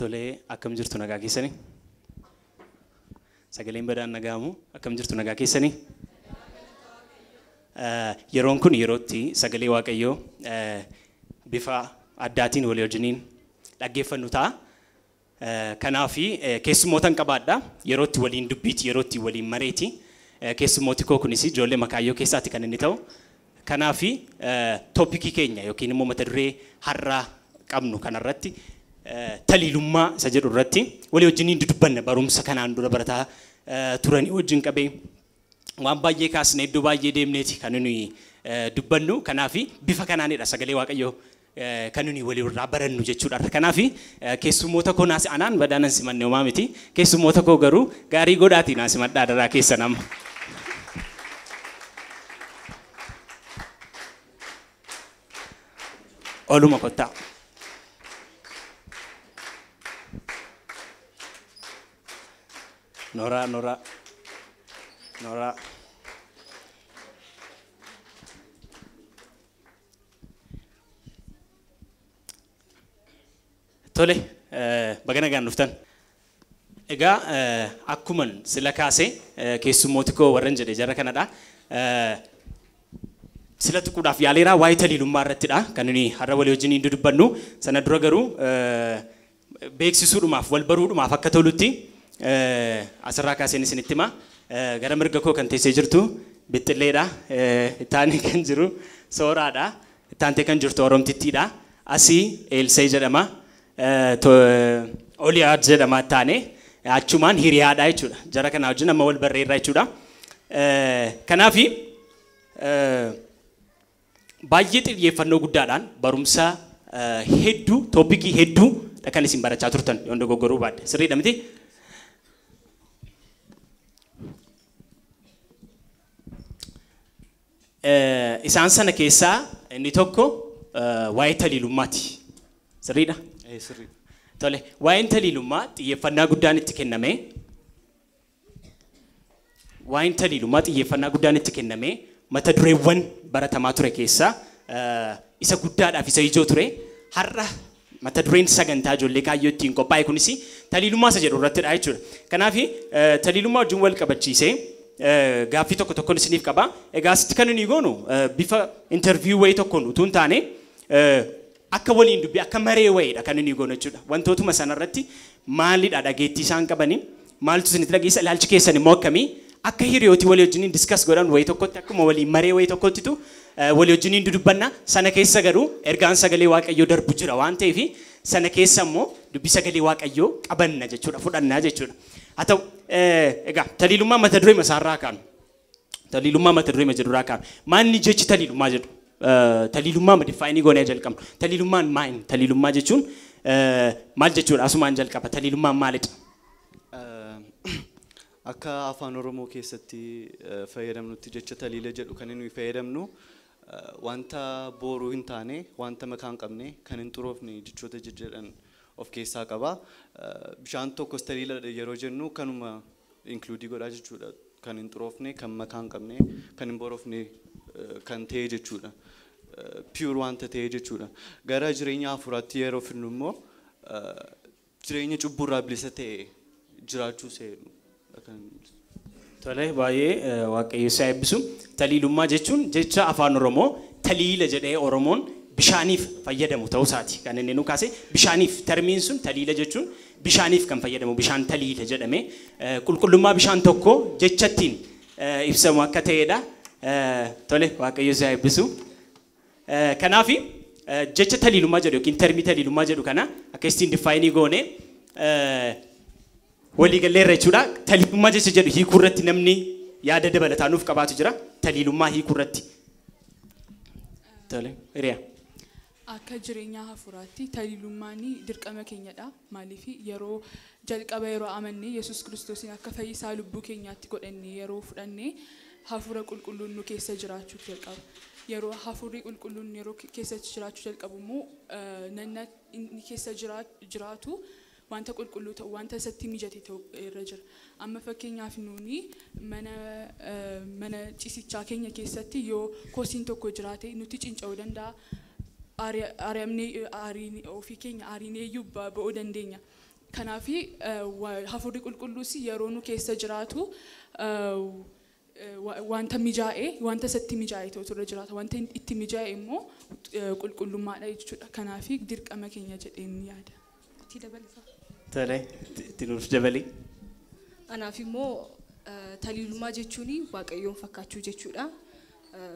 Tolee, akkam jirtu nagaa keessanii? Sagaleen badaan nagaamu akkam jirtu nagaa keessanii? Yeroon kun yerootti sagalee Waaqayyoo bifa addaatiin walii wajjiniin dhaggeeffannu ta'a. Kanaafi keessummootan qabaadha. Yerootti waliin dubbiiti, yerootti waliin mareeti. Keessummooti koo kunis ijoollee Makaayyoo keessaatti kan inni ta'u. Kanaafi toopikii keenya yookiin immoo mata duree har'aa qabnu kanarratti taliilummaa isa jedhu irratti walii wajjiniin dudubbanna barumsa kanaan dura barataa turanii wajjin qabee waan baay'ee kaasnee iddoo baay'ee deemneeti kan nuyi dubbannu. Kanaafi bifa kanaanidha sagalee Waaqayyoo kan nuyi walii irraa barannu jechuudha. Kanaafi keessummoota koo naas anaan badaanan simanne homaa miti. Keessummoota koo garuu gaarii godhaatii naas maddaa daraa keessan amma. Oluma kottaa. Nora. Tole, bagana gaan dhuftan. Egaa akkuman sila kaase keessummooti koo warran jedhe jara kanadha. Sila tuquudhaaf yaaleeraa waa'ee taliilummaa irrattidha kan nuyi har'a walii wajjiniin dudubbannu. Sana dura garuu beeksisuudhumaaf wal baruudhumaaf akka tolutti asirraa kaaseen isinitti hima. Gara mirga koo kan teessee jirtu Bixxilleedha. Ittaanii kan jiru Sooraadha. Ittaantee kan jirtu Oromtittiidha. Asii Eelsee jedhama. Oliyaad jedhama taane achumaan hiriyaadha jechuudha. Jara kana wajjin amma wal barreerra jechuudha. Kanaafi baay'ee xiyyeeffannoo guddaadhaan barumsa hedduu toopikii hedduu kan isin barachaa turtan yoo dogoggoruu baadde sirriidha miti. Isaan sana keessaa inni tokko waa'ee taliilummaati. Sirriidha? Sirriidha. Tole, waa'een taliilummaa xiyyeeffannaa guddaan itti kenname. Waa'een taliilummaa xiyyeeffannaa guddaan itti kenname mata dureewwan baratamaa ture keessaa isa guddaadhaaf isa ijoo ture. Har'a mata dureen sagantaa ijoollee kaayyoo ittiin qophaa'e kunis taliilummaa isa jedhu irrattidha jechuudha. Kanaafi taliilummaa wajjin wal qabachiisee gaaffii tokko tokkoon isiniif qaba. Egaa asitti kan nuyi goonu bifa interview wayii tokkoon utuu hin taane akka waliin dubbii akka maree wayiidha kan nuyi goonu jechuudha. Wantootuma sanarratti maalidha dhageettii isaan qabanii maaltu isinitti dhageessa ilaalchi keessan immoo akkamii akka hiriyooti walii wajjiniin discuss godhan wayii tokkotti akkuma waliin maree wayii tokkottitu walii wajjiniin dudubbanna. Sana keessa garuu ergaan sagalee Waaqayyoo darbu jira waan ta'eef sana keessa immoo dubbii sagalee Waaqayyoo qabanna jechuudha, fudhannaa jechuudha. Haa ta'u egaa taliilummaa mata duree masaarraa kaanu. Taliilummaa mata duree majaduraa kaanu. Maalni jechi taliilummaa jedhu? Taliilummaa madifaayinii goonee jalqabnu. Taliilummaan maali? Taliilummaa jechuun maal jechuudha? Asumaan jalqaba. Taliilummaan maalidha? Akka afaan Oromoo keessatti fayyadamnutti jecha taliila jedhu kan nuyi fayyadamnu wanta booruu hin taane wanta makaa hin qabne kan hin xuroofne jechoota jedhan of keessaa qaba. Bishaan tokkos taliila yeroo jennu kanuma inkluudii godhaa jechuudha. Kan hin xuroofne, kan makaa hin qabne, kan hin boroofne kan ta'e jechuudha. Pure wanta ta'e jechuudha. Gara jireenya hafuuraatti yeroo fidnu immoo jireenya cubburraa bilisa ta'e jiraachuu seenu. Tole, baay'ee Waaqayyo isa eebbisu. Taliilummaa jechuun jecha afaan Oromoo taliila jedhee Oromoon bishaaniif fayyadamu ta'uu isaati. Kan inni nu kaase bishaaniif termiin sun taliila jechuun bishaaniif kan fayyadamu bishaan taliila jedhame qulqullummaa bishaan tokko jechattiin ibsamu akka ta'edha. Tole, Waaqayyo isa eebbisu. Kanaafi jecha taliilummaa jedhu yookiin termii taliilummaa jedhu kana akka ittiin difaayinii goone walii galleerra jechuudha. Taliilummaa jecha jedhu hiikuu irratti namni yaada dabalataa nuuf qabaatu jira. Taliilummaa hiikuu irratti. Tole, hiriyaa. Akka jireenya hafuuraatti taliilummaan dirqama keenyadha. Maaliif yeroo jalqaba yeroo amannee Yesuus Kiristoosin akka fayyisaa lubbuu keenyaatti godhannee yeroo fudhannee hafuura qulqulluun nu keessa jiraachuu jalqaba. Yeroo hafuurri qulqulluun yeroo keessa jiraachuu jalqabu immoo nanna inni keessa jiraatu wanta qulqulluu ta'u wanta isatti mijate ta'u irra jira. Amma fakkeenyaaf nuuni mana ciisichaa keenya keessatti yoo kosiin tokko jiraate nuti cinca'uu danda'a. Ari'amnee ofii keenya ariineeyyuu ba'uu dandeenya. Kanaafi hafuurri qulqulluus yeroo nu keessa jiraatu wanta mijaa'e wanta isatti mijaa'e ta'utu jiraata. Wanta itti mijaa'e immoo qulqullummaadha jechuudha. Kanaafi dirqama keenya jedheen yaada. Itti dabalisa. Tole itti nuuf dabali. Anaaf immoo taliilummaa jechuun waaqayyoon fakkaachuu jechuudha.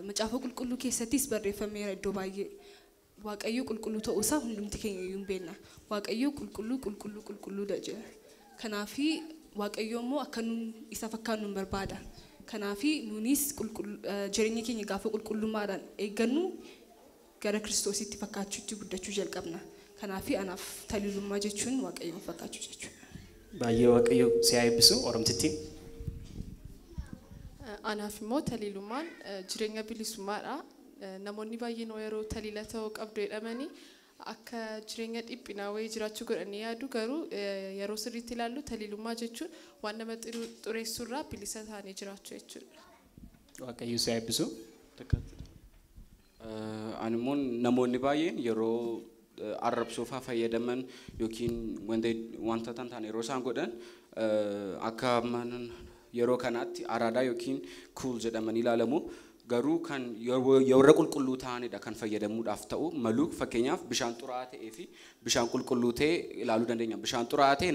Macaafa qulqulluu keessattis barreeffameera iddoo baay'ee. Waaqayyo qulqulluu ta'uu isaa hundumti keenya iyyuu hin beekna. Waaqayyo qulqulluudha jedha. Kanaafi waaqayyo immoo akka nuun isa fakkaannu hin barbaada. Kanaafi nuunis jireenya keenya gaafa qulqullummaadhaan eeggannu gara Kiristoositti fakkaachuutti guddachuu jalqabna. Kanaafi anaaf taliilummaa jechuun waaqayyoon fakkaachuu jechuudha. Baay'ee waaqayyo si haa eebbisu Oromtittiin. Anaaf immoo taliilummaan jireenya bilisummaadha. Namoonni baay'een yeroo taliila ta'uu qabdu jedhamanii akka jireenya dhiphinaa wayii jiraachuu godhanii yaadu garuu yeroo sirriitti ilaallu taliilummaa jechuun waan nama xureessurraa bilisa ta'anii jiraachuu jechuudha. Waaqayyo si haa eebbisu. Ani immoo namoonni baay'een yeroo arrabsoofaa fayyadaman yookiin wanta ta'an yeroo isaan godhan akka yeroo kanaatti araadaa yookiin cool jedhamanii ilaalamu. Garuu kan yeroo qulqulluu ta'anidha kan fayyadamuudhaaf ta'u malu fakkeenyaaf bishaan xuraa'aa ta'ee fi bishaan qulqulluu ta'e ilaaluu dandeenya. Bishaan xuraa'aa ta'e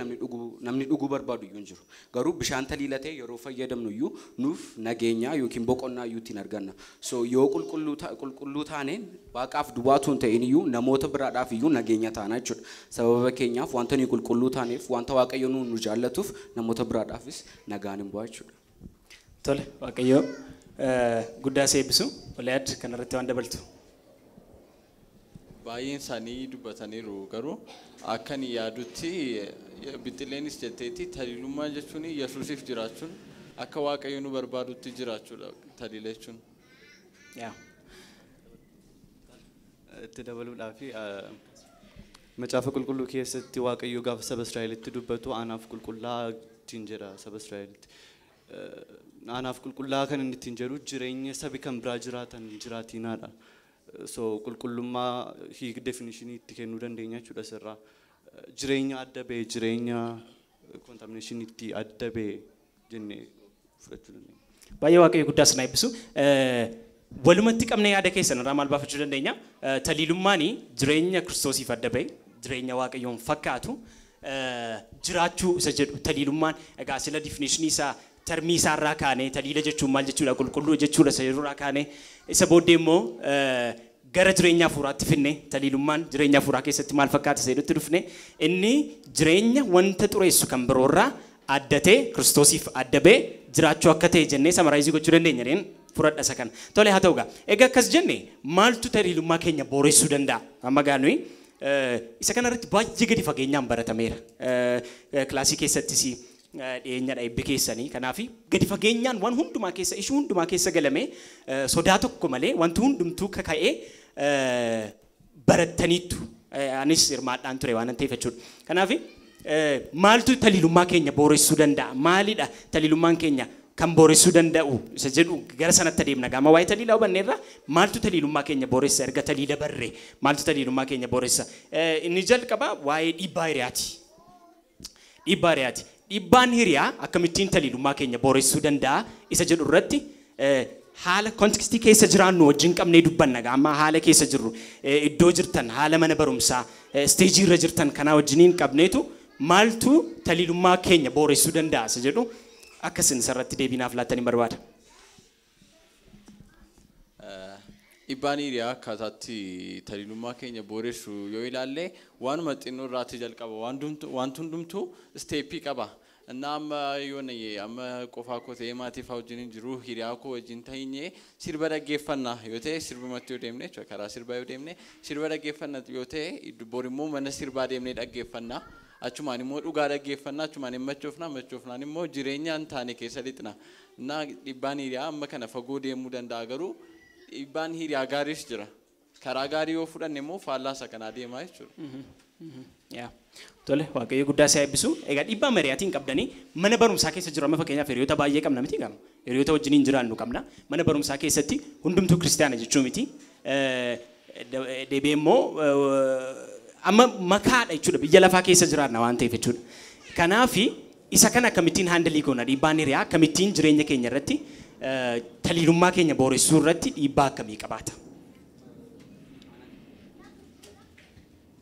namni dhuguu barbaadu iyyuu hin jiru. Garuu bishaan taliila ta'e yeroo fayyadamnu iyyuu nuuf nageenya yookiin boqonnaa iyyuu ittiin arganna. So yoo qulqulluu taaneen waaqaaf duwwaatu hin ta'in iyyuu namoota biraadhaaf iyyuu nageenya taana jechuudha. Sababa keenyaaf wanta nuyi qulqulluu taaneef wanta waaqayyo nu jaallatuuf namoota biraadhaafis nagaan hin bu'aa jechuudha. Tole waaqayyo guddaa si eebbisu. Olayaad kanarratti waan dabaltu. Baay'een isaanii dubbataniiru garuu akkan yaadutti bixxilleenis jetteetti taliilummaa jechuun Yesuusiif jiraachuun akka waaqayyo nu barbaadutti jiraachuudha taliila jechuun. Itti dabaluudhaaf macaafa qulqulluu keessatti waaqayyo gaafa saba Israa'elitti dubbatu anaaf qulqullaa ittiin jedha saba Israa'elitti. Anaaf qulqullaa kan inni ittiin jedhu jireenya sabi kan biraa jiraatan jiraatinaadha. So qulqullummaa hiik definitionii itti kennuu dandeenya jechuudha sirraa. Jireenya adda ba'e jireenya contamination itti adda ba'e jennee fudhachuu dandeenya. Baay'ee waaqayyo guddaa sana eebbisu. Walumatti qabnee yaada keessan irraa maal baafachuu dandeenya? Taliilummaan jireenya Kiristoosiif adda ba'e jireenya waaqayyoon fakkaatu jiraachuu isa jedhu taliilummaan egaa sila definitionii isaa termii isaarraa kaanee taliila jechuun maal jechuudha qulqulluu jechuudha isa yeroo kaanee isa booddee immoo gara jireenya hafuuraatti finne taliilummaan jireenya hafuuraa keessatti maal fakkaata isa jedhutti dhufne inni jireenya wanta xureessu kan biroorraa addatee Kiristoosiif adda ba'e jiraachuu akka ta'e jennee samaraayizii gochuu dandeenya reen fudhadha isa kana. Tole haa ta'u gaa egaa akkas jenne maaltu taliilummaa keenya booressuu danda'a amma gaanuu isa kanarratti baay'ee gadi fageenyaan baratameera. Kilaasii keessattis dhiyeenyadha eebbi keessanii kanaafi gadi fageenyaan waan hundumaa keessa ishuu hundumaa keessa galamee sodaa tokko malee wanti hundumtuu kaka'ee barattaniittu anis hirmaadhaan ture waan ta'eef jechuudha. Kanaafi maaltu taliilummaa keenya booressuu danda'a? Maalidha taliilummaan keenya kan booressuu danda'u isa jedhu gara sanatti adeemna. Gama waa'ee taliilaa hubanneerra maaltu taliilummaa keenya booressa erga taliila barree maaltu taliilummaa keenya booressa? Inni jalqaba waa'ee dhiibbaa hiriyaati. Dhiibbaa hiriyaati. Dhiibbaan hiriyaa akkamittiin taliilummaa keenya booressuu danda'a isa jedhu irratti haala kontekstii keessa jiraannu wajjin qabnee dubbanna. Amma haala keessa jirru iddoo jirtan haala mana barumsaa isteejii irra jirtan kanaa wajjiniin qabneetu maaltu taliilummaa keenya booressuu danda'a isa jedhu akkasin sarratti deebinaaf laattanii barbaada. Dhiibbaan hiriyaa akkaataatti taliilummaa keenya booressu yoo ilaalle waanuma xinnoo irraatti jalqaba waan hundumtuu isteeppii qaba. Innaa amma yoo amma qofaa koo ta'ee maatii fa'aa wajjin jiru hiriyaa koo wajjin ta'inye sirba dhaggeeffannaa yoo ta'e sirbumatti yoo deemne karaa sirbaa yoo deemne sirba dhaggeeffannaa yoo ta'e borimmoo mana sirbaa deemnee dhaggeeffannaa. Achumaan immoo dhugaa dhaggeeffannaa achumaan hin machoofnaan immoo jireenya hin taane keessa lixna. Innaa dhiibbaan hiriyaa amma kana fagoo deemuu danda'a garuu dhiibbaan hiriyaa gaariis jira. Karaa gaarii yoo fudhanne immoo faallaa kanaa deemaa jechuudha. Tole waaqayyo guddaa si haa eebbisu. Egaa dhiibbaa mariyaatiin qabdanii mana barumsaa keessa jiru amma fakkeenyaaf hiriyoota baay'ee qabna miti gama. Hiriyoota wajjiniin jiraannu qabna. Mana barumsaa keessatti hundumtuu kiristaana jechuu miti. Deebi'ee immoo amma makaadha jechuudha biyya lafaa keessa jiraanna waan ta'eef jechuudha. Kanaafi isa kana akkamittiin handalii goona dhiibbaan hiriyaa akkamittiin jireenya keenya irratti taliilummaa keenya booressuu irratti dhiibbaa akkamii qabaata?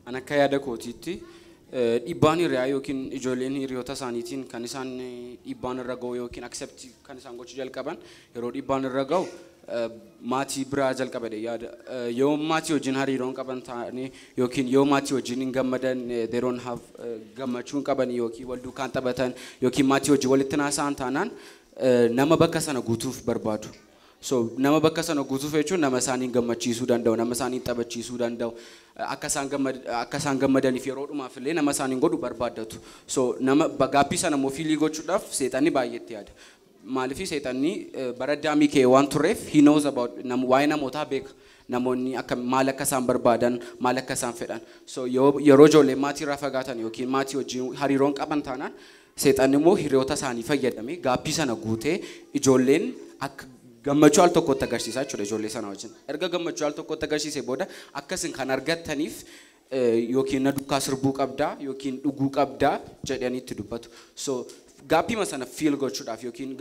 An akka yaada kootiitti dhiibbaan hiriyaa yookiin ijoolleen hiriyoota isaaniitiin kan isaan dhiibbaan irra ga'u yookiin accept kan isaan gochuu jalqaban yeroo dhiibbaan irra ga'u maatii biraa jalqabadhe yaada yoo maatii wajjin hariiroon qaban ta'anii yookiin yoo maatii wajjin hin gammadan they don't have gammachuun qaban yookiin wal duukaan taphatan yookiin maatii wajjin walitti naasa'an taanaan nama bakka sana guutuuf barbaadu. So nama bakka sana guutuuf jechuun nama isaanii gammachiisuu danda'u nama isaanii taphachiisuu danda'u akka isaan gammadaniif yeroo dhumaaf illee nama isaanii godhu barbaadatu. So nama gaappii sana immoo fiilii gochuudhaaf seexanni baay'eetti yaada. Maaliif seexanni bara Addaamii kee waan tureef he knows about waa'ee namootaa beeka. Namoonni akka maal akka isaan barbaadan maal akka isaan fedhan. So yeroo ijoollee maatii irraa fagaatan yookiin maatii wajjin hariiroon qaban taanaan seexanni immoo hiriyoota isaanii fayyadamee gaappii sana guutee ijoolleen akka gammachuu al tokkotti agarsiisaa jechuudha ijoollee sana wajjin. Erga gammachuu al tokkotti agarsiisee booda akkasin kan argattaniif yookiin na duukaa sirbuu qabdaa yookiin dhuguu qabdaa jedhaniitti dubbatu. So gaappii sana fiil gochuudhaaf yookiin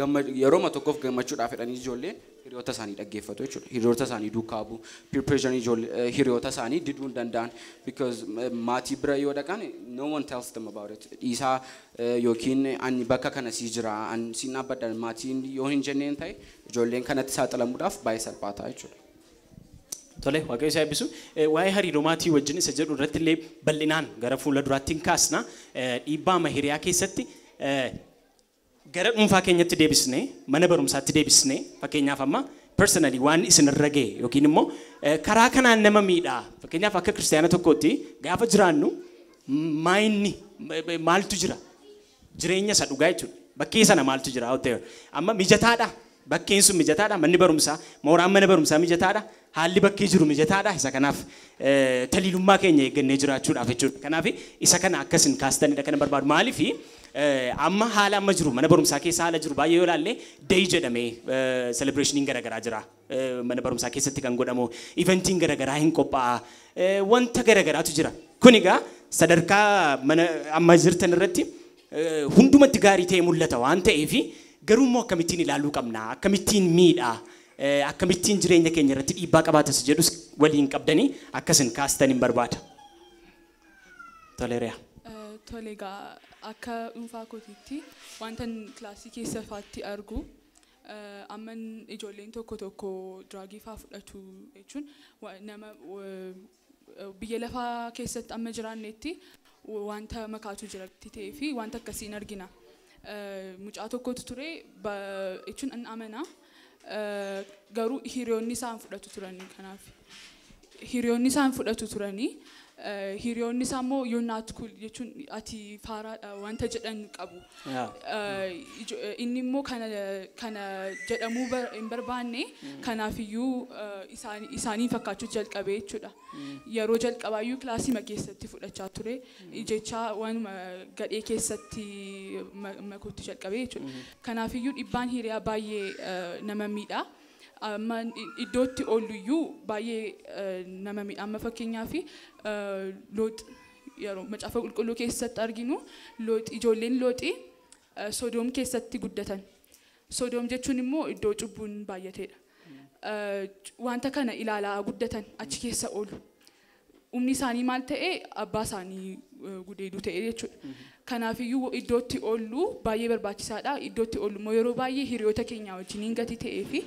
yeroo tokkoof gammachuudhaaf jedhanii ijoolleen hiriyoota isaanii dhaggeeffatu jechuudha. Hiriyoota isaanii duukaa bu'u. Peer pressure ijoollee hiriyoota isaanii diduu hin danda'an because maatii bira yoo dhaqan no one tells them about it. Dhiisaa yookiin ani bakka kana sii jira ani siin dhaabbadha maatiin yoo hin jenneen ta'e ijoolleen kanatti saaxilamuudhaaf baay'ee salphaata jechuudha. Tole waaqayyo isaa eebbisu waa'ee hariiroo maatii wajjin isa jedhu irratti illee bal'inaan gara fuula duraatti hin kaasna dhiibbaa hiriyaa keessatti gara dhuunfaa keenyatti deebisnee mana barumsaatti deebisnee fakkeenyaaf amma personally waan isin irra ga'e yookiin immoo karaa kanaan nama miidhaa fakkeenyaaf akka kiristaana tokkootti gaafa jiraannu maayinni maaltu jira jireenya isa dhugaa jechuudha bakkee sana maaltu jira out there amma mijataadha bakkeen sun mijataadha manni barumsaa mooraan mana barumsaa mijataadha haalli bakkee jiru mijataadha isa kanaaf taliilummaa keenya eeggannee jiraachuudhaaf jechuudha kanaaf isa kana akkasin kaastanidha kana barbaadu maaliifi amma haala amma jiru mana barumsaa keessa haala jiru baay'ee yoo ilaalle day jedhamee celebrationin garagaraa jira mana barumsaa keessatti kan godhamu eventiin garagaraa hin qophaa'a wanta garagaraatu jira kun egaa sadarkaa mana amma jirtan irratti hundumatti gaarii ta'e mul'ata waan ta'eef garuu immoo akkamittiin ilaaluu qabna akkamittiin miidhaa akkamittiin jireenya keenya irratti dhiibbaa qabaatas jedhus waliin qabdanii akkasin kaastan hin barbaada. Toleeraa. Toleegaa akka dhuunfaa kootiitti wanta kilaasii keessa faatti argu amman ijoolleen tokko diraagii fa'aa fudhatu jechuun nama biyya lafaa keessatti amma jiraannetti wanta makaatu jiratti ta'ee fi wanta akkasiin argina. Mucaa tokkotu ture jechuun an amana garuu hiriyoonni isaan fudhatu turanii kanaaf hiriyoonni isaan fudhatu turanii hiriyoonni isaa immoo you're not cool jechuun ati faaraadha wanta jedhan qabu. Inni immoo kana jedhamuu hin barbaanne kanaafiyyuu isaanii fakkaachuu jalqabee jechuudha. Yeroo jalqabaayyuu kilaasii keessatti fudhachaa ture jechaa waanuma gadhee keessatti makuutti jalqabee jechuudha. Kanaafiyyuu dhiibbaan hiriyaa baay'ee nama miidha. Amma iddootti ooluyyuu baay'ee nama miidha amma fakkeenyaaf Loox yeroo macaafa qulqulluu keessatti arginu ijoolleen Looxii Sodoom keessatti guddatan. Sodoom jechuun immoo iddoo cubbuun baay'ateedha. Wanta kana ilaalaa guddatan achi keessa oolu. Humni isaanii maal ta'e abbaa isaanii gudeeduu ta'e jechuudha. Kanaafiyyuu iddootti oollu baay'ee barbaachisaadha. Iddootti oollu immoo yeroo baay'ee hiriyoota keenya wajjin gatii ta'ee fi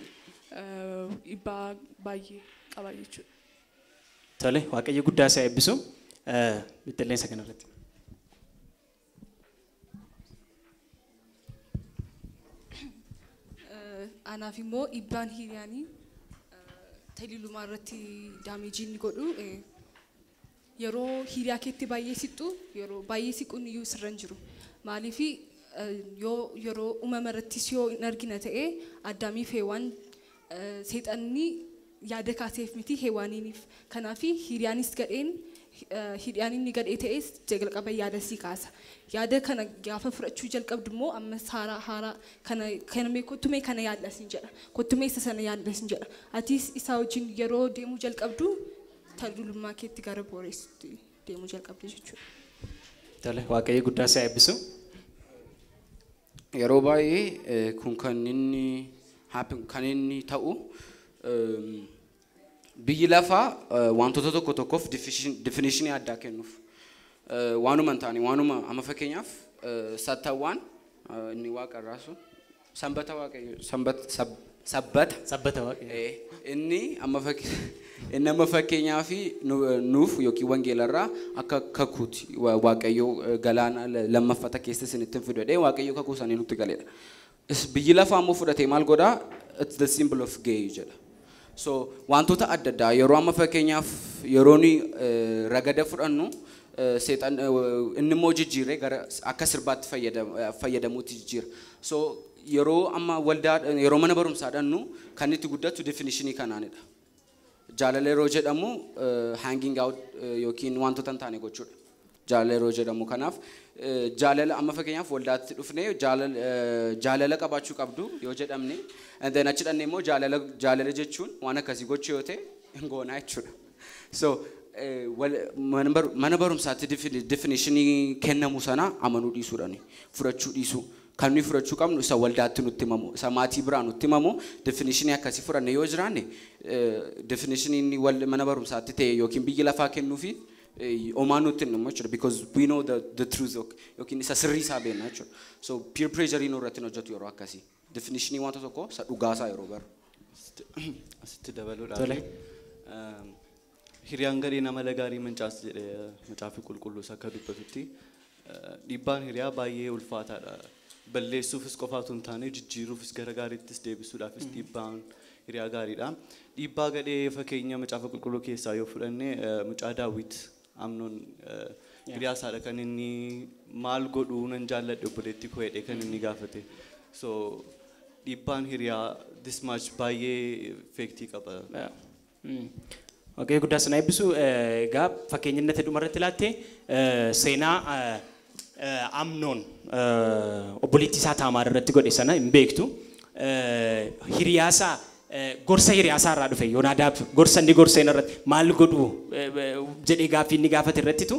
dhiibbaa baay'ee qaba jechuudha. Tole waaqayyo guddaa isaa eebbisu bitilleessa kanarratti. Anaaf immoo dhiibbaan hiriyaanii taliilumaa irratti daameejii inni godhu yeroo hiriyaa keetti baay'ee siqxu yeroo baay'ee siquun iyyuu sirra hin jiru. Maaliif yeroo uumama irrattis yoo hin argina ta'e Addaamii fi Hewaan seexanni yaada kaaseef miti Hewaaniiniif kanaaf hiriyaanis gadheen hiriyaan inni gadhee ta'es jalqaba yaada sii kaasa. Yaada kana gaafa fudhachuu jalqabdu immoo ammas haaraa kana kottumee kana yaadlasin jedha. Kottumee isa sana yaadlasin jedha. Atis isaa wajjin yeroo deemuu jalqabdu taliilummaa keetti gara booreessutti deemuu jalqabde jechuudha. Tole waaqayyo guddaa isaa eebbisu. Yeroo baay'ee kun kan inni ta'u biyyi lafaa wantoota tokko tokkoof definitionii addaa kennuuf waanuma hin taane waanuma amma fakkeenyaaf sattawwaan inni waaqarraa sun sanbata waaqayyo sabbata waaqayyo inni amma fakkeenyaaf nuuf yookiin wangeelarraa akka kakuuti waaqayyo galaana lammaffata keessa isinitti fidee waaqayyo kakuu isaanii nutti galeedha. Biyyi lafaa ammoo fudhatee maal godhaa? It's the symbol of gay jedha. So wantoota adda addaa yeroo amma fakkeenyaaf yeroo ni ragada fudhannu seexan inni immoo jijjiiree gara akka sirbaatti fayyadamuutti jijjiira. So yeroo amma waldaa yeroo mana barumsaa dhannu kan itti guddatu definitionii kanaanidha. Jaalala yeroo jedhamu hanging out yookiin wantoota hin taane gochuudha. Jaalala yeroo jedhamu kanaaf jaalala amma fakkeenyaaf waldaatti dhufnee jaalala qabaachuu qabdu yoo jedhamne and then achi dhannee immoo jaalala jechuun waan akkasii gochuu yoo ta'e hin goonaa jechuudha. So mana barumsaatti definitionii kennamu sana amanuu dhiisuudhaani fudhachuu dhiisuu. Kan nuyi fudhachuu qabnu isa waldaatti nutti himamu isa maatii biraa nutti himamu definitionii akkasii fudhanne yoo jiraanne definitionii mana barumsaatti ta'e yookiin biyyi lafaa kennuufi omaan nutti hin himu jechuudha because we know the truth yookiin isa sirrii isaa beekna jechuudha. So peer pressure irratti hojjetu yeroo akkasii definitionii wanta tokko isa dhugaasaa yeroo baru. Asitti dabaluudhaan hiriyaan gadhee nama lagaarii mancaas jedhee macaafa qulqulluu akka dubbatutti dhiibbaan hiriyaa baay'ee ulfaataadha. Balleessuufis qofaatu hin taane jijjiiruufis gara gaariittis deebisuudhaafis dhiibbaan hiriyaa gaariidha. Dhiibbaa gadhee fakkeenya macaafa qulqulluu keessaa yoo fudhanne mucaa Daawit Amnoon hiriyaa isaadha kan inni maal godhuu nan jaalladhe obboleetti koo jedhee kan inni gaafate. So dhiibbaan hiriyaa this much baay'ee effektii qaba. Waaqayyo guddaa sana eebbisu egaa fakkeenya inni dhumarratti laatte seenaa Amnoon obboleettii isaa Taamaar irratti godhe sana hin beektu. Hiriyaasaa gorsa hiriyaasaa irraa dhufe Yoonaadaab gorsa inni gorseen irratti maal godhu jedhee gaaffii inni gaafate irrattitu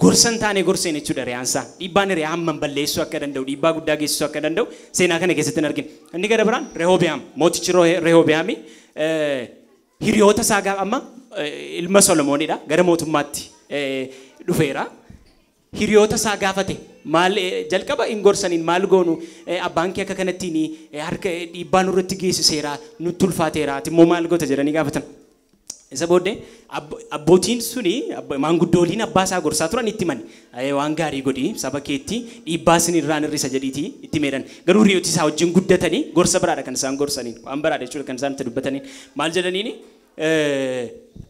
gorsa hin taane gorseen jechuudha hiriyaansaa. Dhiibbaan hiriyaa hamman balleessuu akka danda'u dhiibbaa guddaa geessisuu akka danda'u seenaa kana keessatti hin argine. Inni gara biraan Rehoobiyaam mootichi Rehoobiyaami hiriyoota isaa amma ilma Solomoonidha gara mootummaatti dhufeera. Hiriyoota isaa gaafate maal jalqaba hin gorsaniin maal goonu abbaan kee akka kanattiin harka dhiibbaa nurratti geessiseera nutti ulfaateera ati immoo maal goota jedhanii gaafatan. Isa booddee abbootiin suni maanguddooliin abbaa isaa gorsaa turan itti mani waan gaarii godhi saba keetti dhiibbaa isin irraan hir'isa jedhiiti itti meedhan. Garuu hiriyooti isaa wajjin guddatanii gorsa biraadha kan isaan gorsaniin waan biraadha jechuudha kan isaan itti dubbataniin maal jedhaniini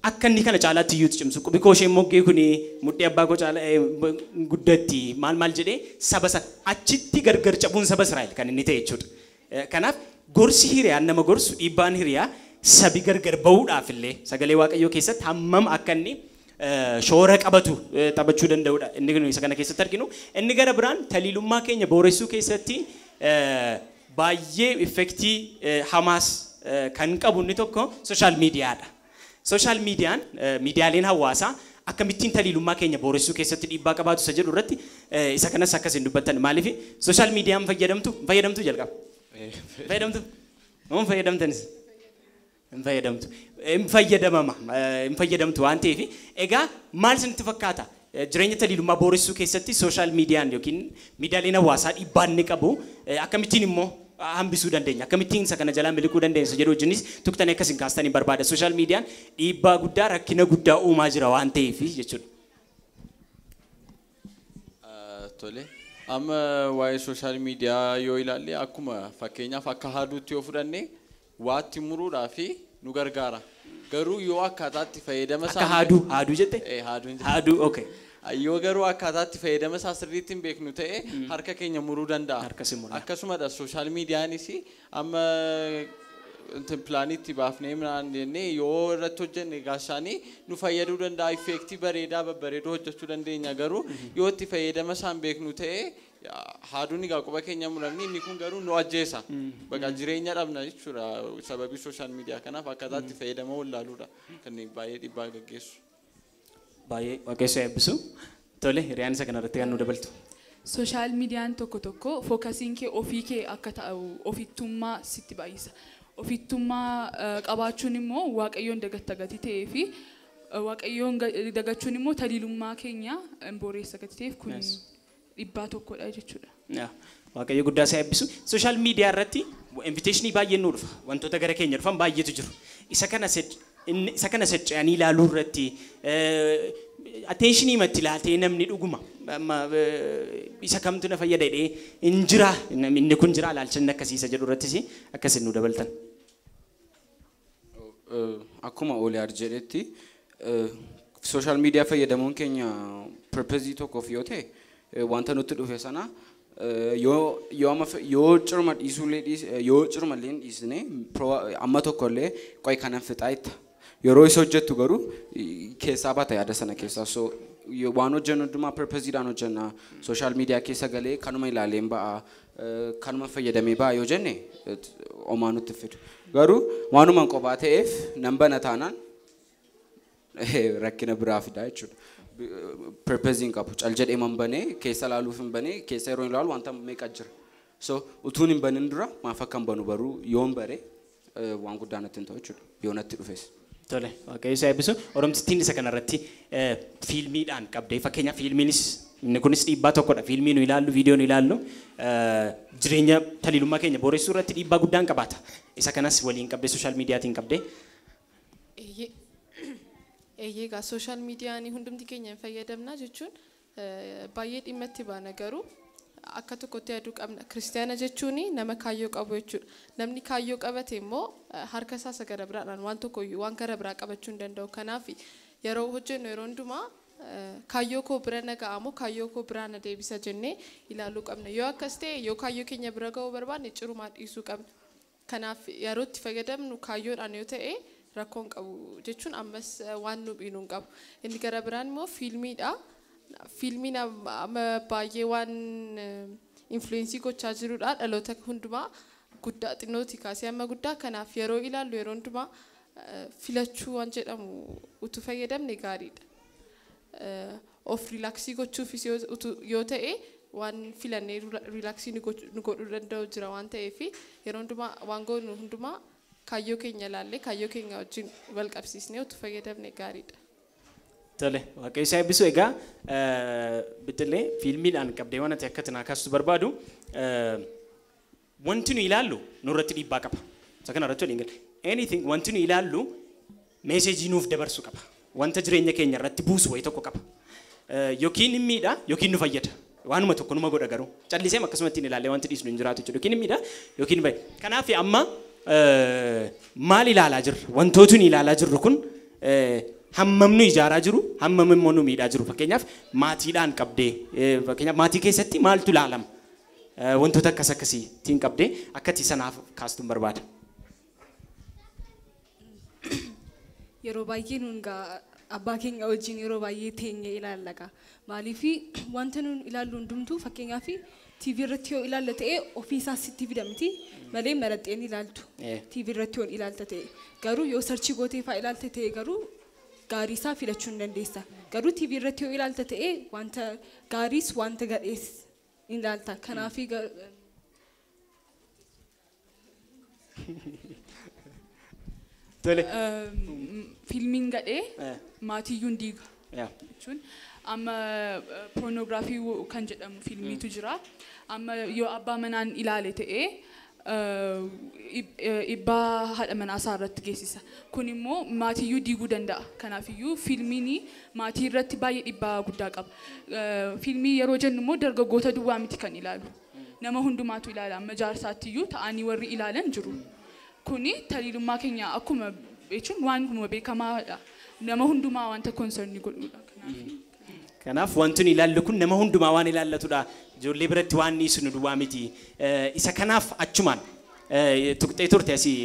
akka inni kana caalaatti iyyuu cimsu bikoo isheen moggee kun mudhii abbaa koo caala guddatti maal jedhee saba achitti gargar cabuun saba Israa'el kan inni ta'e jechuudha. Kanaaf gorsi hiriyaan nama gorsu dhiibbaan hiriyaa sabi gargar bahuudhaaf illee sagalee waaqayyoo keessatti hammam akka inni shoora qabatu taphachuu danda'udha. Inni isa kana keessatti arginu. Inni gara biraan taliilummaa keenya booressuu keessatti baay'ee effektii hamaas kan qabu inni tokko social miidiyaadha. Social miidiyaan miidiyaaleen hawaasaa akkamittiin taliilummaa keenya booressuu keessatti dhiibbaa qabaatu isa jedhu irratti isa kanas akkasiin dubbattan maaliif social miidiyaan fayyadamtu jalqaba. Fayyadamtu fayyadamtanis fayyadamtu waan ta'eef egaa maal isinitti fakkaata jireenya taliilummaa booressuu keessatti social miidiyaan yookiin miidiyaaleen hawaasaa dhiibbaa inni qabu akkamittiin immoo hambisuu dandeenya akkamittiin isa kana jalaa miliquu dandeenya jedhu wajjinis tuqtanii akkasiin kaastanii barbaada social miidiyaan dhiibbaa guddaa rakkina guddaa uumaa jira waan ta'eef jechuudha. Tole amma waa'ee social miidiyaa yoo ilaalle akkuma fakkeenyaaf akka haaduutti yoo fudhanne waatti muruudhaaf nu gargaara. Garuu yoo akkaataatti fayyadama isaa haaduu jette haaduu okay. Yoo garuu akkaataatti fayyadama isaa sirriitti hin beeknu ta'e harka keenya muruu danda'a. Akkasumadha social miidiyaanis amma pilaaniitti baafnee midhaan jennee yoo irratti hojjenne gaashaanii nu fayyaduu danda'a effektii bareedaa babbareedoo hojjechuu dandeenya garuu yoo itti fayyadama isaa hin beeknu ta'e haaduun egaa quba keenya muramni inni kun garuu nu ajjeesa. Bakka jireenya dhabna jechuudha sababii social miidiyaa kanaaf akkaataatti fayyadama wallaaluudha kan baay'ee dhiibbaa gaggeessu. Baay'ee waaqayyo eebbisu. Tole hiriyaan isa kanarratti kan nu dabaltu. Sooshaal miidiyaan tokko tokko fookasiin kee ofii kee akka ta'u ofittummaa sitti baay'isa. Ofittummaa qabaachuun immoo waaqayyoon dagatta gati ta'ee fi waaqayyoon dagachuun immoo taliilummaa keenya boreessa gati ta'eef kun dhibbaa tokkodha jechuudha. Waaqayyo guddaa isaa eebbisu. Sooshaal miidiyaa irratti inviteeshinii baay'een nu dhufa. Wantoota gara keenya dhufan baay'eetu jiru. Isa kana socho'anii ilaaluu irratti attentionii matti ilaaltee namni dhuguma isa kamtu na fayyada jedhee injira inni kun jira ilaalchinni akkasiisa jedhu irrattis akkasin nu dabaltan. Akkuma Oliyaar jedhetti sooshaal miidiyaa fayyadamuun keenya purpozii tokkoof yoo ta'e wanta nutti dhufe sana yoo cirma illee dhiisne amma tokkollee qoy kanan fixaa itta. Yeroo isa hojjettu garuu keessaa baata yaada sana keessaa. So waan hojjennu hundumaa purpoziidhaan hojjenna. Sooshaal miidiyaa keessa galee kanuma ilaaleen ba'a, kanuma fayyadamee ba'a yoo jenne homaa nutti fidu. Garuu waanuma qophaa ta'eef nan bana taanaan rakkina biraa fidaa jechuudha. Purpoziin qabu cal jedhee man banee keessa ilaaluuf hin banee keessa yeroo ilaalu wanta meeqa jira. So utuun hin banin dura maaf akka hin banu baruu yoon bare waan guddaa natti hin ta'u jechuudha. Yoo natti dhufes. Tole, waaqayyo isaa eebbisu. Oromtittiin isa kanarratti fiilmiidhaan qabdee fakkeenyaaf fiilmiinis inni kunis dhiibbaa tokkodha. Fiilmii nu ilaallu, viidiyoo nu ilaallu jireenya taliilummaa keenya booressuu irratti dhiibbaa guddaan qabaata. Isa kanas waliin qabdee sooshaal miidiyaatiin qabdee. Egaa sooshaal miidiyaan hundumti keenya fayyadamna jechuun baay'ee dhimma itti baana garuu akka tokkotti yaaduu qabna. Kiristaana jechuun nama kaayyoo qabu jechuudha. Namni kaayyoo qabate immoo harka isaa gara biraadhaan waan tokkoyyuu waan gara biraa qabachuu hin danda'u. Kanaaf yeroo hojjennu yeroo hundumaa kaayyoo koo bira na ga'amoo kaayyoo koo biraa na deebisa jennee ilaaluu qabna. Yoo akkas ta'e yoo kaayyoo keenya bira ga'uu barbaanne cirumaa dhiisuu qabna. Kanaaf yeroo itti fayyadamnu kaayyoodhaan yoo ta'e rakkoon qabu jechuun ammas waan nu dhiinuu hin qabu. Inni gara biraan immoo fiilmiidha. Fiilmiin baay'ee waan influensii gochaa jirudha. Dhaloota hundumaa guddaa xinnootii kaasee amma guddaa kanaaf yeroo ilaallu yeroo hundumaa filachuu waan jedhamu utuu fayyadamne gaariidha. Of riilaaksii gochuufis yoo ta'e waan filannee riilaaksii nu godhuu danda'u jira waan ta'eef yeroo hundumaa waan goonu hundumaa kaayyoo keenya ilaallee kaayyoo keenya wajjin wal qabsiisnee utuu fayyadamne gaariidha. Tole, waaqayyo isaa eebbisu. Egaa bitillee fiilmiidhaan qabdee waan ati akka tanaa kaasutu barbaadu wanti nu ilaallu nurratti dhiibbaa qaba. Isa kanarratti waliin galee anything wanti nu ilaallu meeseejii nuuf dabarsu qaba. Wanta jireenya keenya irratti buusu wayii tokko qaba. Yookiin hin miidha yookiin nu fayyada. Waanuma tokko numa godha garuu callisee akkasumatti hin ilaalle wanti dhiisnu hin jiraatu jechuudha. Yookiin hin miidha yookiin hin fayyada. Kanaaf amma maal ilaalaa jirra? Wantoota nu ilaalaa jirru kun hammam nu ijaaraa jiru hammam immoo nu miidhaa jiru. Fakkeenyaaf maatiidhaan qabdee fakkeenyaaf maatii keessatti maaltu ilaalama wantoota akkasiitiin qabdee akkati sanaaf kaastuun barbaada. Yeroo baay'ee nuun abbaa keenya wajjin yeroo baay'ee teenye ilaalla. Maaliif wanta nuun ilaallu hundumtuu fakkeenyaaf TV irratti yoo ilaalla ta'e ofii isaa sitti fidamti malee maraxxeen ilaaltu. TV irratti yoo ilaalta ta'e garuu yoo sarchii gootee fa'aa ilaalta ta'e garuu gaarii isaa filachuu hin dandeessa. Garuu TV irratti yoo ilaalta ta'e wanta gaariis wanta gadhees ilaalta. Kanaaf fiilmiin gadhee maatiyyuun diiga jechuun amma pornograafii kan jedhamu fiilmiitu jira. Amma yoo abbaa manaan ilaale ta'ee dhiibbaa haadha manaa isaa irratti geessisa. Kun immoo maatiyyuu diiguu danda'a. Kanaafiyyuu fiilmiin maatii irratti baay'ee dhiibbaa guddaa qaba. Fiilmii yeroo jennu immoo dargaggoota duwwaa miti kan ilaalu. Nama hundumaatu ilaala. Amma jaarsaattiyyuu ta'anii warri ilaalan jiru. Kuni taliilummaa keenya akkuma jechuun waan kuma beekamaadha. Nama hundumaa wanta koonsernii godhudha. Kanaaf wanti nu ilaallu kun nama hundumaa waan ilaallatudha. Ijoollee biratti waan dhiisnu duwwaa miti. Isa kanaaf achumaan tuqxee turte asii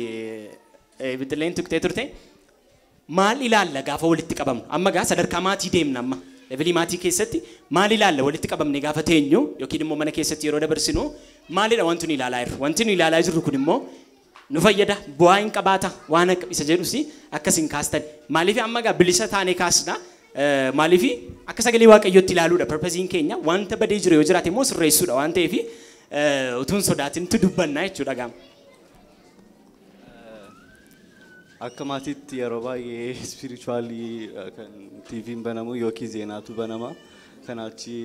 bidileen tuqxee turte maal ilaalla gaafa walitti qabamnu. Amma gaa sadarkaa maatii deemna amma. Levelii maatii keessatti maal ilaalla walitti qabamne gaafa teenyu yookiin immoo mana keessatti yeroo dabarsinu maalidha wanti nu ilaalaa jirru. Wanti nu ilaalaa jirru kun immoo nu fayyada bu'aa hin qabaata waan isa jedhus akkasiin kaastan. Maaliif amma gaa bilisa taanee kaasna Maaliifi akka sagalee waaqayyootti ilaaluudha purpose keenya wanta badee jiru yoo jiraate immoo sirreessuudha waan ta'eef utuun sodaatintu dubbannaa jechuudha gaama. Akka maatiitti yeroo baay'ee spiritually kan TV'n banamu yookiin zeenaatu banama. Kanaachi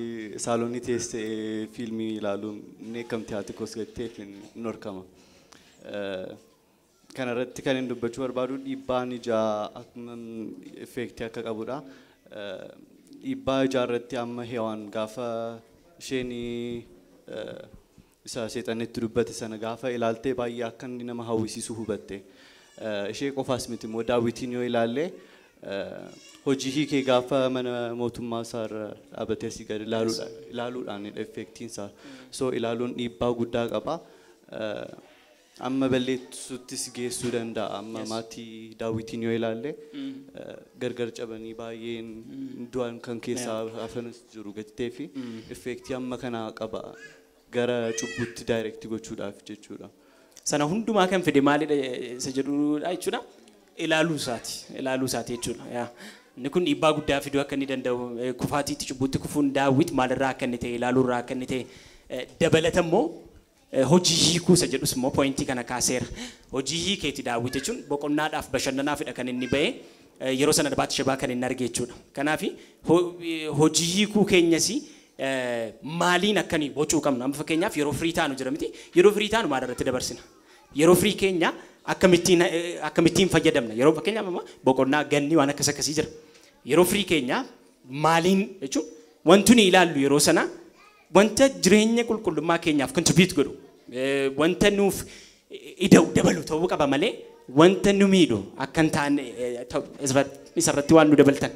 saaloonii teessee fiilmii ilaaluun neekamti haati kos gatteef hin horkama. Kana irratti kan hin dubbachuu barbaadu dhiibbaan ijaa effeektii akka qabudha. Dhiibbaa ijaa irratti amma heewaan gaafa isheen isa seexanitti dubbate sana gaafa ilaaltee baay'ee akka inni nama hawwisiisu hubatte. Ishee qofaas miti immoo daawwitiin yoo ilaalle hojii hiikee gaafa mana mootummaa isaarra dhaabatee asii gadi ilaaluudhaan effeektiin isaa. So ilaaluun dhiibbaa guddaa qaba. Amma balleessuttis geessuu danda'a. Amma maatii daawwitiin yoo ilaalle gargar cabanii baay'een du'an kan keessaa hafanis jiru gattee fi effeektii amma kana qaba. Gara cubbutti daayirektii gochuudhaaf jechuudha. Sana hundumaa kan fide maalidha isa jedhuudha jechuudha. Ilaaluu isaati jechuudha. Inni kun dhiibbaa guddaa fiduu akka inni danda'u kufaatiitti cubbutti kufuun daawwit maalirraa akka inni ta'e ilaaluurraa akka inni ta'e dabalatammoo hojii hiikuu isa jedhus immoo poointii kana kaaseera. Hojii hiikeeti daawwit jechuun boqonnaadhaaf bashannanaafidha kan inni ba'e yeroo sana dhabaatti shabaa kan inni arge jechuudha. Kanaaf hojii hiikuu keenyas maaliin akkanii bocuu qabna. Amma fakkeenyaaf yeroo firii taanu jira miti. Yeroo firii taanu maalirratti dabarsina. Yeroo firii keenya akkamittiin fayyadamna. Yeroo fakkeenyaaf amma boqonnaa ganni waan akkasii jira. Yeroo firii keenya maaliin jechuun wanti ni ilaallu yeroo sana wanta jireenya qulqullummaa keenyaaf contribute godhu wanta nuuf ida'u dabalu ta'uu qaba malee wanta nu miidhu akka hin taane isarratti waan nu dabaltan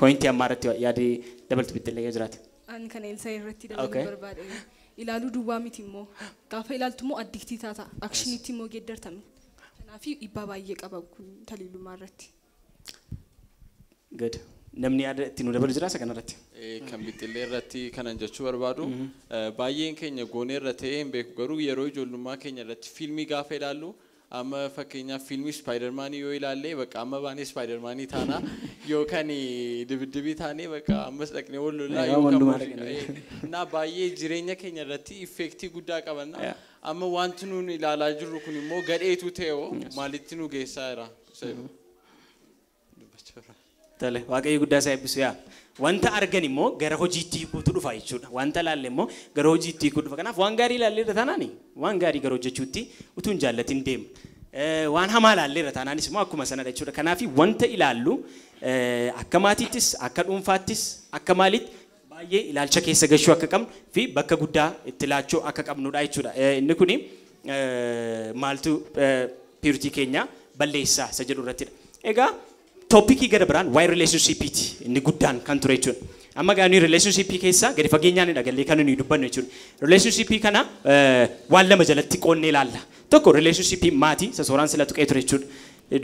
poointii ammaa irratti yaadee dabaltu bittillee jiraate. Ani kan elsa irratti dabaluu barbaade ilaaluu duwwaa miti immoo gaafa ilaaltu immoo addiktii taata akshiniitti immoo geeddartamne kanaaf dhiibbaa baay'ee qaba kun taliilummaa irratti. Good. Namni yaada itti nu dabalu jira isa kanarratti. Kan bittillee irratti kanan jechuu barbaadu baay'een keenya goonee irra ta'ee hin beeku garuu yeroo ijoollummaa keenya irratti fiilmii gaafa ilaallu amma fakkeenyaaf fiilmii Spidermaanii yoo ilaalle bakka amma baanee Spidermaanii taana yookaan dibdibii taanee bakka ammas dhaqnee wal lolaa yookaan na baay'ee jireenya keenya irratti effeektii guddaa qabanna amma wanti nuun ilaalaa jirru kun immoo gadheetu ta'ee maalitti nu geessaa jira. Tole waaqayyo guddaa isaa eebbisu yaa. Wanta argan immoo gara hojiitti hiikuutu dhufa jechuudha. Wanta laalle immoo gara hojiitti hiikuu dhufa. Kanaaf waan gaarii ilaallee irra taanaani waan gaarii gara hojjechuutti utuu hin jaallatin deema. Waan hamaa ilaallee irra taanaanis immoo akkuma sanadha jechuudha. Kanaaf wanta ilaallu akka maatiittis akka dhuunfaattis akka maalitti baay'ee ilaalcha keessa gashuu akka qabnu fi bakka guddaa itti laachuu akka qabnudha jechuudha. Inni kuni maaltu purity keenya balleessaa isa jedhu irrattidha. Egaa topiikii gara biraan waa'ee relationshipiti inni guddaan kan ture jechuudha. Amma gaanii relationshipii keessa gadi fageenyaan dhagallee kan nuyi dubbannu jechuudha. Relationshipii kana waan lama jalatti qoonnee ilaalla. Tokko relationshipii maatii isa sooraan sila tuqee ture jechuudha.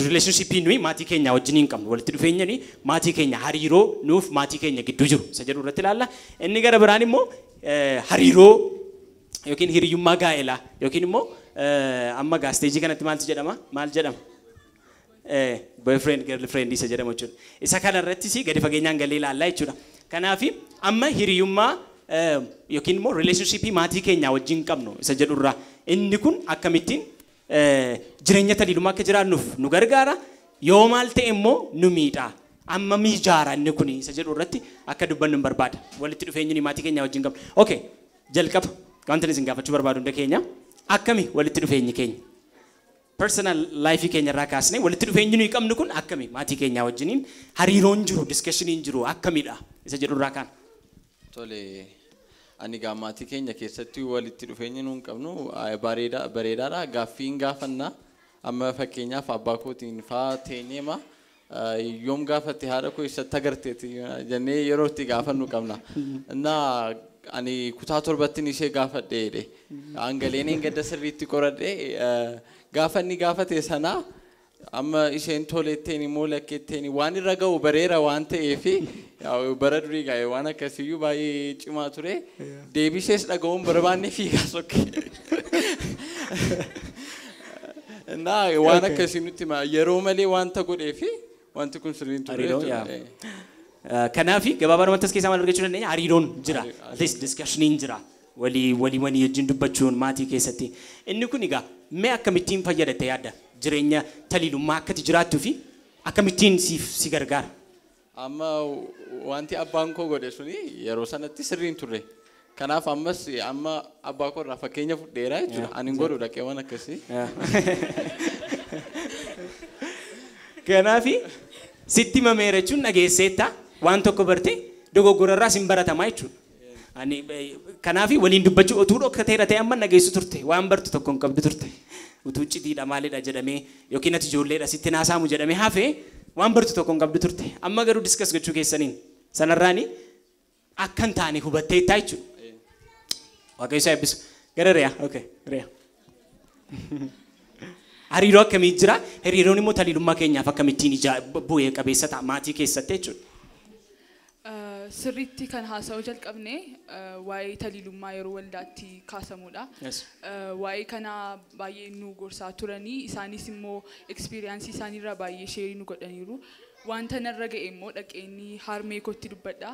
Relationshipii nuyi maatii keenya wajjin hin qabnu walitti dhufeenyanii maatii keenya hariiroo nuuf maatii keenya gidduu jiru isa jedhu irratti ilaalla. Inni gara biraan immoo hariiroo yookiin hiriyyummaa gaa'elaa yookiin immoo amma gaasteejii kanatti maaltu jedhama? Maal jedhama? Boyfriend girlfriend isa jedhamu jechuudha. Isa kana irrattis gadi fageenyaan galee ilaallaa jechuudha. Kanaaf amma hiriyyummaa yookiin immoo relationshipii maatii keenya wajjin qabnu isa jedhurraa inni kun akkamittiin jireenya taliilummaa akka jiraannuuf nu gargaara yoo maal ta'e immoo nu miidha. Amma miijaara inni kun isa jedhu irratti akka dubbannu hin barbaada. Walitti dhufeenyi maatii keenya wajjin qabnu. Okay, jalqaba wanta isin gaafachuu barbaadu hunda keenya akkami walitti dhufeenyi keenya personal life keenya irraa kaasnee walitti dhufeenyi nuyi qabnu kun akkami maatii keenya wajjiniin hariiroon jiru discussioniin jiru akkamidha isa jedhu irraa kaan. Tole ani gaa maatii keenya keessatti walitti dhufeenyi nuun qabnu bareedaadha gaaffiin gaafanna amma fakkeenyaaf abbaa kootiin faa teenyeema yoom gaafatti haadha koo isatti agarteeti jennee yeroo itti gaafannu qabna. Innaa ani kutaa torbattiin ishee gaafadheedhe aangaleen gadda sirriitti qoradhe gaafanni gaafate sana amma isheen toletteen immoo lakkeetteen waan irra ga'u bareera waan ta'eef bara durii gaa'e waan akkasiyyuu baay'ee cimaa ture deebishees dhaga'uun barbaanne fiigaa sokke. Naa waan akkasii nutti yeroo malee wanta godheefi wanti kun sirriin ture. Kanaafi gabaabaa tas keessaa maal argachuu dandeenya hariiroon jira. This discussion jira. Walii wajjin dubbachuun maatii keessatti. Inni kun egaa mee akkamittiin fayyadatte yaadda jireenya taliilummaa akkati jiraattuu fi akkamittiin si gargaara? Amma wanti abbaan koo godhe suni yeroo sanatti sirriin turre. Kanaaf ammas amma abbaa koo irraa fakkeenya fudheera jechuudha. Ani godhu dhaqee waan akkasii. Kanaafi sitti mameera jechuun dhageesseetta waan tokko bartee dogoggorarraa sin baratamaa jechuudha. Ani kanaafi waliin dubbachuu utuu dhokkateera ta'e amma dhageessu turte waan bartu tokko hin qabdu turte. Utuu citiidha maalidha jedhamee yookiin ati ijoolleedha sitti naasaamu jedhamee hafee waan bartu tokko hin qabdu turte. Amma garuu diskas gochuu keessaniin sanarraani akka hin taane hubatteettaa jechuudha. Waaqayyo isaa eebbisu. Gara Riyaa. Okay. Riyaa. Hariiroo akkamii jira? Hariiroon immoo taliilummaa keenyaaf akkamittiin bu'ee qabeessa ta'a maatii keessatti jechuudha. Sirriitti kan haasa'uu jalqabne waa'ee taliilummaa yeroo waldaatti kaasamudha. Waa'ee kana baay'ee nu gorsaa turanii isaanis immoo ekspiriyaansii isaaniirraa baay'ee sheerii nu godhaniiru. Wanta narra ga'e immoo dhaqeenii harmee kootti dubbadha.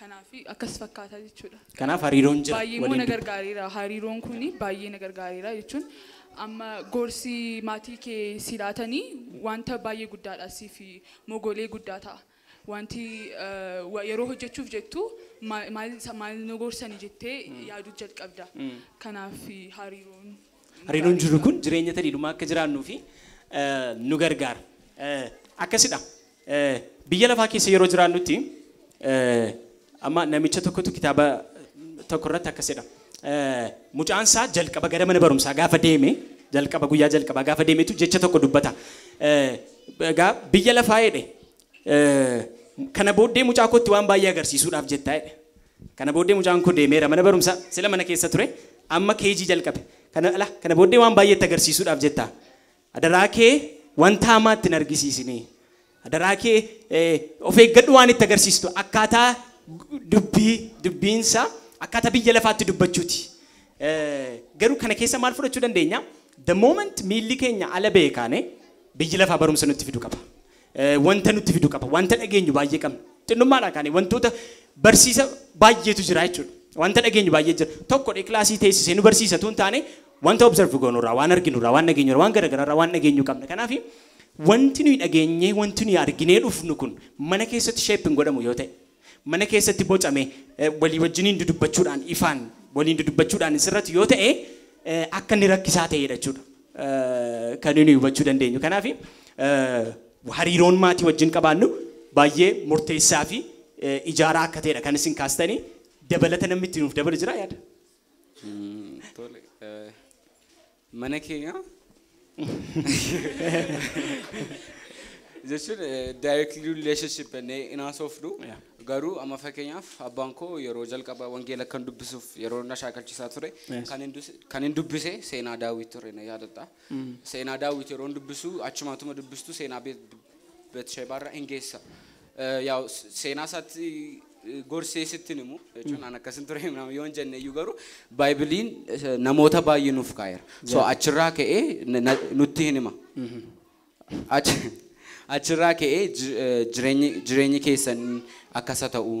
Kanaaf akkas fakkaata jechuudha. Kanaaf hariiroon jira. Baay'ee immoo na gargaareera. Hariiroon kuni baay'ee na gargaareera jechuun amma gorsi maatii kee si laatanii wanta baay'ee guddaadha siif mogolee guddaa ta'a. Wanti yeroo hojjechuuf jettu maal nu gorsanii jettee yaaduu jalqabda. Kanaaf hariiroon jiru kun jireenya taliilummaa akka jiraannuu fi nu gargaara. Akkasidha. Biyya lafaa keessa yeroo jiraannutti amma namicha tokkotu kitaaba tokko irratti akkasidha. Mucaan isaa jalqaba gara mana barumsaa gaafa deeme guyyaa jalqabaa gaafa deemetu jecha tokko dubbata. Egaa biyya lafaa jedhe kana booddee mucaa kootti waan baay'ee agarsiisuudhaaf jettaa jedhe. Kana booddee mucaan koo deemeera mana barumsaa sila mana keessa ture amma keejii jalqabe. Kana booddee waan baay'ee itti agarsiisuudhaaf jettaa. Adaraa kee wanta hamaa itti hin argisiisinii. Adaraa kee of eeggadhu waan itti agarsiistu akkaataa dubbiinsa akkaataa biyya lafaatti dubbachuuti. Garuu kana keessa maal fudhachuu dandeenya? The moment miilli keenya ala beekaane biyyi lafaa barumsa nutti fidu qaba. Wanta nutti fidu qaba. Wanta dhageenyu baay'ee qabna. Xinnummaadhaa kaane wantoota barsiisa baay'eetu jira jechuudha. Wanta dhageenyu baay'ee jira. Tokko kilaasii teessisee nu barsiisatu hin taane wanta observe goonurraa waan arginurraa waan dhageenyurraa waan garaagararraa waan dhageenyu qabna. Kanaaf wanti nuyi dhageenyee wanti nuyi arginee dhufnu kun mana keessatti sheeppiin godhamu yoo ta'e mana keessatti bocame walii wajjiniin dudubbachuudhaan ifaan waliin dudubbachuudhaan sirratti yoo ta'e akka inni rakkisaa ta'edha jechuudha. Kan nuyi hubachuu dandeenyu. Kanaaf hariiroon maatii wajjin qabaannu baay'ee murteessaa fi ijaaraa akka ta'edha kan isin kaastanii dabalata namni itti nuuf dabalu jira yaada. Mana keenya jechuun directly relationship in haasofnu garuu amma fakkeenyaaf abbaan koo yeroo jalqaba wangeela kan dubbisuuf yeroo na shaakalchiisaa ture kan hin dubbise seenaa daawit ture na yaadadha. Seenaa daawit yeroo dubbisu achumaatuma dubbistu seenaa Beetshebaarraa hin geessa. Yaa seenaa isaatti gorsee sitti himu jechuun an akkasin ture yoo hin jenne iyyuu garuu baaybiliin namoota baay'ee nuuf kaa'eera. So achirraa ka'ee nutti hin hima. Achirraa ka'ee jireenyi keessan akkas ta'u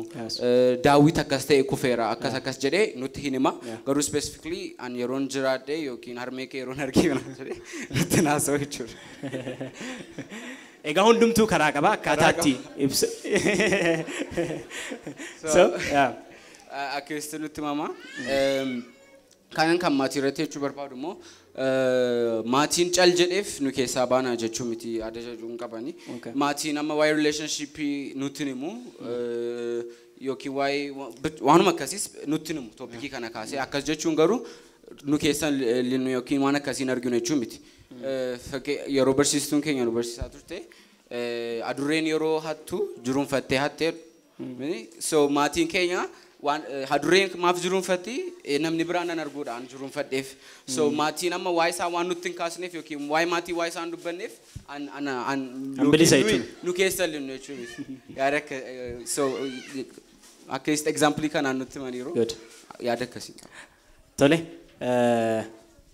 daawit akkas ta'e kufeera akkas jedhee nutti hin hima. Garuu specifically an yeroon jiraadhe yookiin harmee kee yeroon argee nutti naasoo jechuudha. Egaa hundumtuu karaa qaba akkaataatti ibsa. So akkasitti nutti mama. Kan maatii irratti jechuu barbaadu immoo maatiin cal jedheef nu keessaa baana jechuu miti ajajuun qabani. Maatiin amma waa'ee relationshipii nutti himu yookiin waa'ee waanuma akkasiis nutti himu toopikii kana kaasee akkas jechuun garuu nu keessan linnu yookiin waan akkasiin arginu jechuu miti. Yeroo barsiistuun keenya nu barsiisaa turte adurreen yeroo hattu jiruunfattee hattee so maatiin keenya waan adurreen maaf jiruunfatti namni biraan nan arguudhaan jiruunfadheef so maatiin amma waa'ee isaa waan nutti hin kaasneef yookiin waa'ee maatii waa'ee isaa hin dubbanneef nu keessa linnu jechuudha. Yaada so akkasitti example kanaan nutti himaniiru yaada akkasii. Tole.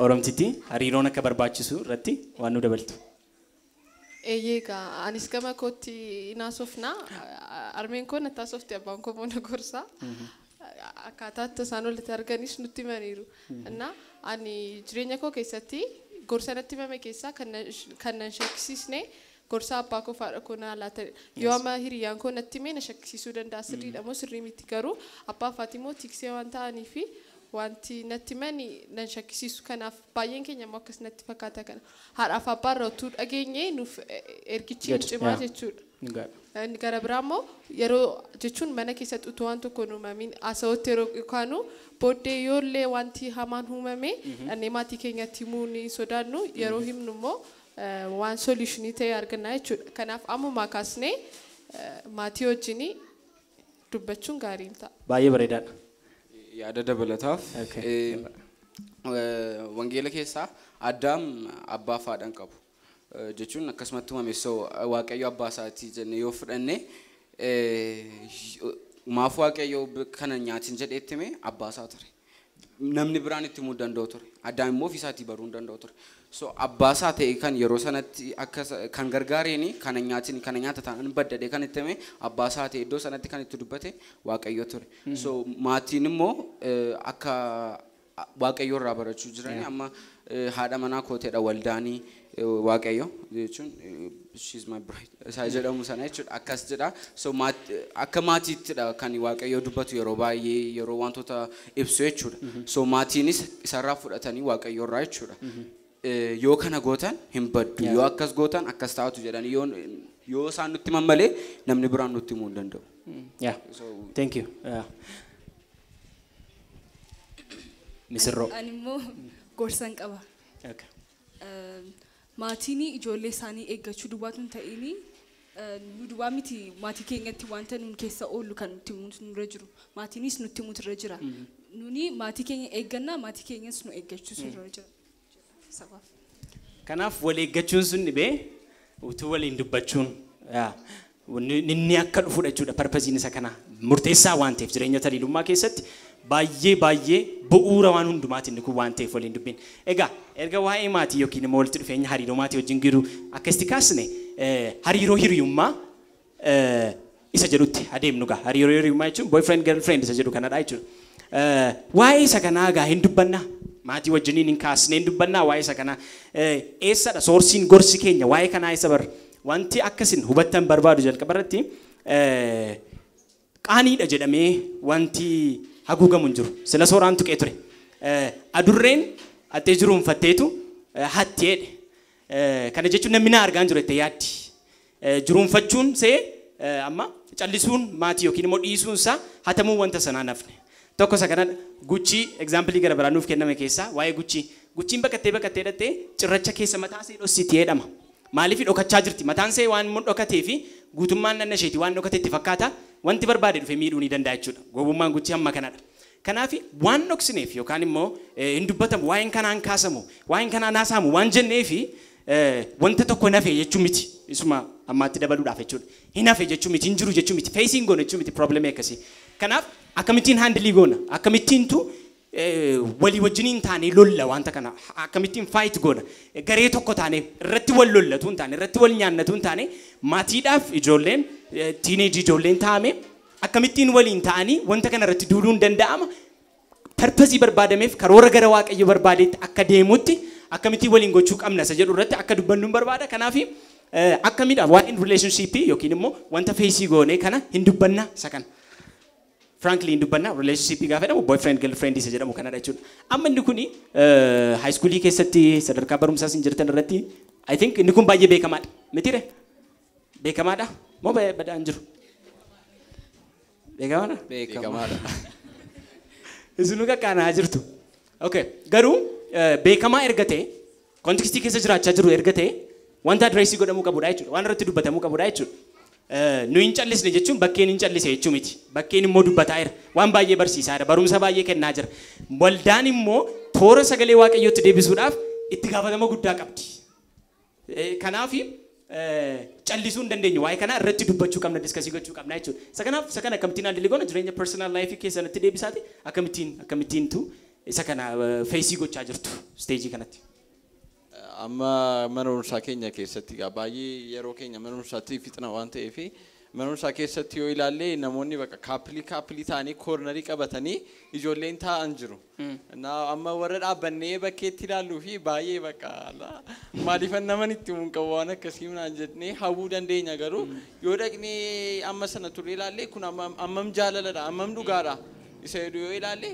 Oromtitti hariiroon akka barbaachisu irratti waan nu dabaltu. Eeyyega anis gama kootti naasofna armeen koo nataa softi abbaan koo moona gorsa akkaataa isaan walitti arganis nutti himaniiru. Innaa ani jireenya koo keessatti gorsa natti himame keessaa kan nan shakkisiisne gorsa abbaa koo faadha koo naa laata yoo amma hiriyaan koo natti hime na shakkisiisuu danda'a sirriidha moo sirrii miti garuu abbaa faatii moo tiksee waan ta'aniifi wanti natti himani nan shakkisiisu kanaaf baay'een keenya immoo akkas natti fakkaata kana haadhaaf abbaarra utuu dhageenye nuuf ergichi cimaa jechuudha. Gara biraa immoo yeroo jechuun mana keessatti utuu waan tokko uumamin haasawatti yeroo yookaanu booddee yoollee wanti hamaan uumame dhannee maatii keenyatti himuu ni sodaannu yeroo himnu immoo waan solutionii ta'e arganna jechuudha. Kanaaf ammumaa kaasnee maatii wajjin dubbachuun gaarii ta'a. Baay'ee bareedaadha. Yaada dabalataaf wangeela keessaa Addaam abbaa faadhan qabu jechuun akkasumatti uumamessoo waaqayyo abbaa isaatii jennee yoo fudhanne maaf waaqayyo kana nyaatin jedheetti hime abbaa isaa ture. Namni biraan itti himuu danda'u ture. Addaam immoo ofii isaatii baruu danda'u ture. So abbaa isaa ta'e kan yeroo sanatti akka kan gargaareeni kana nyaatin kana nyaata ta'an baddadee kan itti hime abbaa isaa ta'e iddoo sanatti kan itti dubbate waaqayyo ture. So maatiin immoo akka waaqayyo irraa barachuu jiran amma haadha manaa kooteedha waldaanii waaqayyo jechuun she's my bride isaa jedhamu sana jechuudha akkas jedha. So akka maatiittidha kan waaqayyo dubbatu yeroo baay'ee yeroo wantoota ibsu jechuudha. So maatiinis isarraa fudhatanii waaqayyo irraa jechuudha. Yoo kana gootan hin baddu yoo akkas gootan akkas taatu jedhanii yoo isaan nutti mammalee namni biraan nutti himuu hin danda'u. Yeah. Thank you. Misirroo. Ani immoo gorsan qaba. Okay. Maatiin ijoollee isaanii eeggachuu duwwaatu hin ta'ini nu duwwaa miti maatii keenyatti wanta nuun keessa oolu kan nutti himuutu nurra jiru. Maatiinis nutti himuutu irra jira. Nuni maatii keenya eeggannaa maatii keenyas nu eeggachuutu irra jira. Kanaaf wal eeggachuun sun dhibee utuu waliin dubbachuun inni akka dhufuudha jechuudha parpasiin isa kana murteessaa waan ta'eef jireenya taliilummaa keessatti baay'ee bu'uura waan hundumaatiin inni kun waan ta'eef waliin dubbiin. Egaa erga waa'ee maatii yookiin immoo walitti dhufeenya hariiroo maatii wajjin gidduu akkasitti kaasne hariiroo hiriyummaa isa jedhutti adeemnu gaa hariiroo hiriyummaa jechuun boyfriend girlfriend isa jedhu kanadha jechuudha. Waa'ee isa kanaa gaa hin dubbannaa. Maatii wajjiniin hin kaasneen dubbannaa waa'ee isa kanaa eessadha soorsiin gorsi keenya waa'ee kanaa isa bar wanti akkasin hubattan barbaadu jalqabarratti qaaniidha jedhamee wanti haguugamu hin jiru sila sooraan tuqee ture adurreen hattee jiruun fatteetu hatteedhe kana jechuun namni na argaan jiru itti yaaddi jiruunfachuun see amma callisuun maatii yookiin immoo dhiisuun isaa hatamuu wanta sanaa nafne. Tokko isa kana Gucci example gara biraan nuuf kenname keessaa waa'ee Gucciin baqattee dhattee cirracha keessa mataa ishee dhoksitee jedhama. Maaliif dhokachaa jirti? Mataan ishee waan dhokatee fi guutummaan nanna isheeti waan dhokateetti fakkaata wanti barbaade dhufe miidhuu ni danda'a jechuudha. Gowwummaan Gucci hamma kanadha. Kanaaf waan dhoksineef yookaan immoo hin dubbatamu waa'een kanaan kaasamu waa'een kanaan haasamu waan jenneefi wanta tokko nafe jechuu miti. Isuma ammaatti dabaluudhaaf jechuudha. Hin hafe jechuu miti hin jiru jechuu miti facing goona jechuu miti problemii akkasii. Kanaaf akkamittiin handilii goona akkamittiintu walii wajjiniin taanee lolla wanta kana akkamittiin fight goona garee tokko taanee irratti wal lollatu hin taane irratti wal nyaannatu hin taane maatiidhaaf ijoolleen teenage ijoolleen taa'ame akkamittiin waliin ta'anii wanta kana irratti duuluun danda'ama purpose barbaadameef karoora gara waaqayyo barbaadeetti akka deemutti akkamittiin waliin gochuu qabna isa jedhu irratti akka dubbannuun barbaada kanaaf akkamiidha waa'een relationship yookiin immoo wanta feesii goonee kana hin dubbanna isa kana. Frankly in dubbanna relationship gaafa jedhamu boyfriend girlfriend isa jedhamu kanadha jechuudha. Amma inni kuni high school keessatti sadarkaa barumsaa sin jirtan irratti I think inni kun baay'ee beekamaadha. Mitire? Beekamaadha? Moo badaan jiru? Beekamaadha? Beekamaadha. Isinu kakkaanaa jirtu. Okay. Garuu beekamaa erga ta'e kontekstii keessa jiraachaa jiru erga ta'e wanta adreesii godhamuu qabudha jechuudha. Waan irratti dubbatamuu qabudha jechuudha. Nu hin callisne jechuun bakkeen hin callise jechuu miti. Bakkeen immoo dubbataa jira. Waan baay'ee barsiisaa jira. Barumsa baay'ee kennaa jira. Waldaan immoo toora sagalee waaqayyootti deebisuudhaaf itti gaafatama guddaa qabdi. Kanaaf callisuu hin dandeenyu. Waa'ee kana irratti dubbachuu qabna, diskasii gochuu qabna jechuudha. Isa kanaaf isa kana akkamittiin handilii goona jireenya personal life keessatti deebisaati akkamittiintu isa kana feesii gochaa jirtu stage kanatti. amma mana barumsaa keenya keessatti baay'ee yeroo keenya mana barumsaatti fixna waan ta'eef mana barumsaa keessatti yoo ilaalle namoonni bakka kaappilii ta'anii koornarii qabatanii ijoolleen taa'an jiru. Amma warra dhaabbannee bakkeetti ilaalluu fi baay'ee bakka maaliifan naman itti mun qabu waan akkasii naan jennee hawwuu dandeenya garuu yoo dhaqnee amma sana turre ilaalle kun ammam jaalaladha ammam dhugaadha isa yoo ilaalle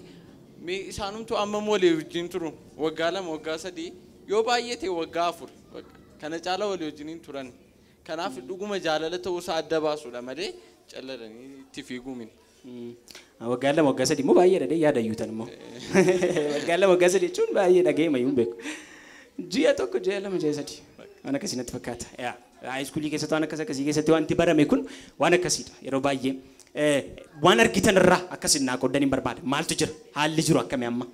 isaanumtu ammam walii wajjin turu waggaa 2 waggaa 3 yoo baay'ate waggaa 4 kana caala walii wajjin turan. Kanaaf dhuguma jaalala ta'uu isaa adda baasuudha malee calladanii itti fiiguu miti. Waggaa 2 waggaa 3 immoo baay'ee dhagee yaadayyuutan immoo. Waggaa 2 waggaa 3 jechuun baay'ee dhagee mayyuun beeku. Ji'a 1 ji'a 2 ji'a 3 waan akkasii natti fakkaata. Haayiskuulii keessatti waan akkasii keessatti wanti barame kun waan akkasiidha yeroo baay'ee. Waan argitan irraa akkasiin naa qoodanii barbaada. Maaltu jira? Haalli jiru akkamii amma?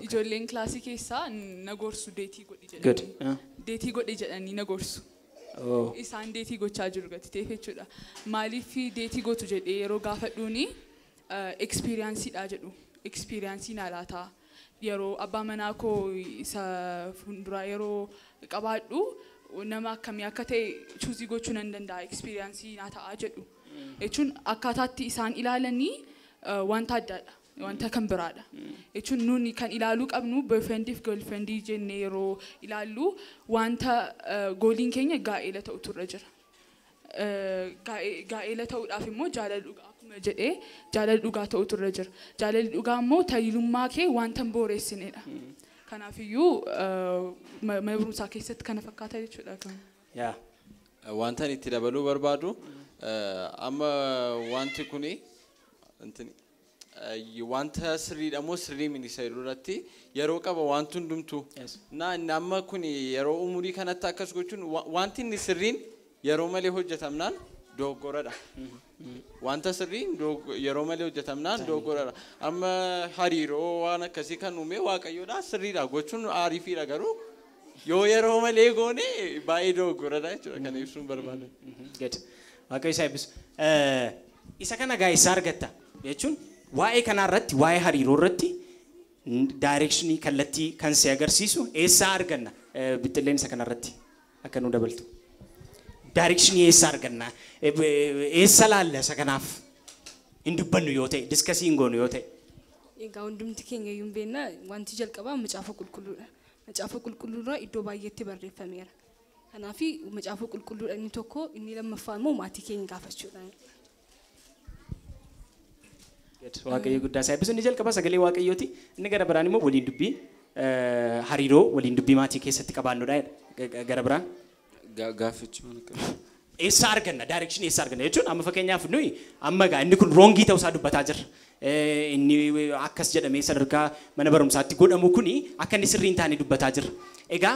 Ijoolleen kilaasii keessaa na gorsu deetii godhi Good. jedhanii. Deetii godhi jedhanii na gorsu. Isaan deetii gochaa jiru gatiteef jechuudha. Maaliif deetii gootu jedhee yeroo gaafadhuuni ekspiriyaansiidha jedhu. Ekspiriyaansii naa laataa. Yeroo abbaa manaa koo isa fuulduraa yeroo qabaadhu nama akkamii akka ta'e chuuzii gochuu nan danda'a ekspiriyaansii naa ta'a jedhu. Jechuun akkaataatti isaan ilaalanii wanta addaadha. Wanta kan biraadha. Jechuun nuuni kan ilaaluu qabnu boyfriendiif girlfriendii jennee yeroo ilaallu wanta gooliin keenya gaa'ela ta'utu irra jira. Gaa'ela ta'uudhaaf immoo jaalala dhugaa akkuma jedhee jaalala dhugaa ta'utu irra jira. Jaalalli dhugaa immoo tajaajilummaa kee wanta hin booressinedha. Kanaafiyyuu mana barumsaa keessatti kana fakkaata jechuudha. Wanta itti dabaluu barbaadu amma wanti kuni wanta sirriidha moo sirrii minisa irratti yeroo qaba wanti hundumtu amma kun yeroo umurii kanatti akkas gochuun wanti inni sirriin yeroo malee hojjetamnaan dogoggoradha. Wanta sirriin yeroo malee hojjetamnaan dogoggoradha. Amma hariiroo waan akkasii kan uume waaqayyoodha sirriidha gochuun aariifiidha garuu yoo yeroo malee goone baay'ee dogoggoradha jechuudha kan ibsuun barbaada. Waaqayyo isaa eebbisu. Isa kana gaa isaa argatta jechuun waa'ee kanarratti waa'ee hariiroo irratti directionii kallattii kan si agarsiisu eessaa arganna bittilleen isa kanarratti akka nu dabaltu directionii eessaa arganna eessa laalla isa kanaaf hin dubbannu yoo ta'e diskasii hin goonu yoo ta'e. Egaa hundumti keenya iyyuu beekna wanti jalqabaa macaafa qulqulluudha. Macaafa qulqulluurraa iddoo baay'eetti barreeffameera. Kanaaf macaafa qulqulluudha inni tokko inni lammaffaan immoo maatii keenya gaafachuudha. Waaqayyo guddaa isaa eebbisu inni jalqaba sagalee waaqayyooti inni gara biraan immoo waliin dubbii hariiroo waliin dubbii maatii keessatti qabaannudha gara biraan gaafachuu eessa arganna direction eessa arganna jechuun amma fakkeenyaaf nuyi amma gaa inni kun wrongii ta'uu isaa dubbataa jirra inni akkas jedhamee sadarkaa mana barumsaatti godhamu kuni akka inni sirrii hin taane dubbataa jirra egaa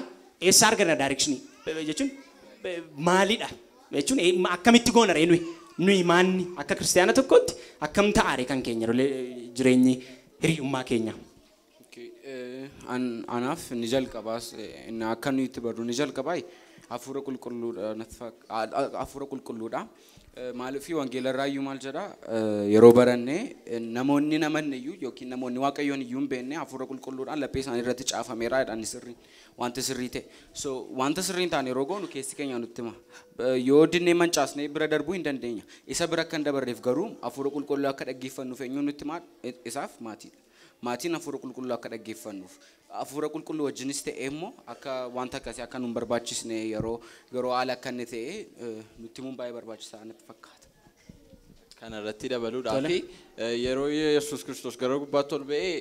eessa arganna direction jechuun maalidha jechuun akkamitti goona ree nuyi maanni akka kiristaana tokkotti akkam ta'aare kan keenya jireenyi hiriyummaa keenya. Anaaf ni jalqabaas akka nuyi itti barru ni jalqabaa hafuura qulqulluudha. Maaliif wangeela irraa iyyuu maal jedha yeroo baranne namoonni namanne iyyuu yookiin namoonni waaqayyoon iyyuu hin beekne hafuura qulqulluudhaan laphee isaanii irratti caafameera jedhan sirrii wanta sirrii ta'e. So wanta sirrii hin taane yeroo goonu keessi keenya nutti hima. Yoo dinnee mancaasnee bira darbuu hin dandeenya. Isa bira kan dabarreef garuu hafuura qulqulluu akka dhaggeeffannuuf eenyuun nutti hima isaaf maatiidha. Maatiin hafuura qulqulluu akka dhaggeeffannuuf. Hafuura qulqulluu wajjinis ta'e immoo akka wanta akkasii akka nuun barbaachisne yeroo haala akka inni ta'e nutti himuun baay'ee barbaachisaa natti fakkaata. Kana irratti dabaluudhaaf yeroo Yesuus Kiristoos gara gubbaatti ol ba'ee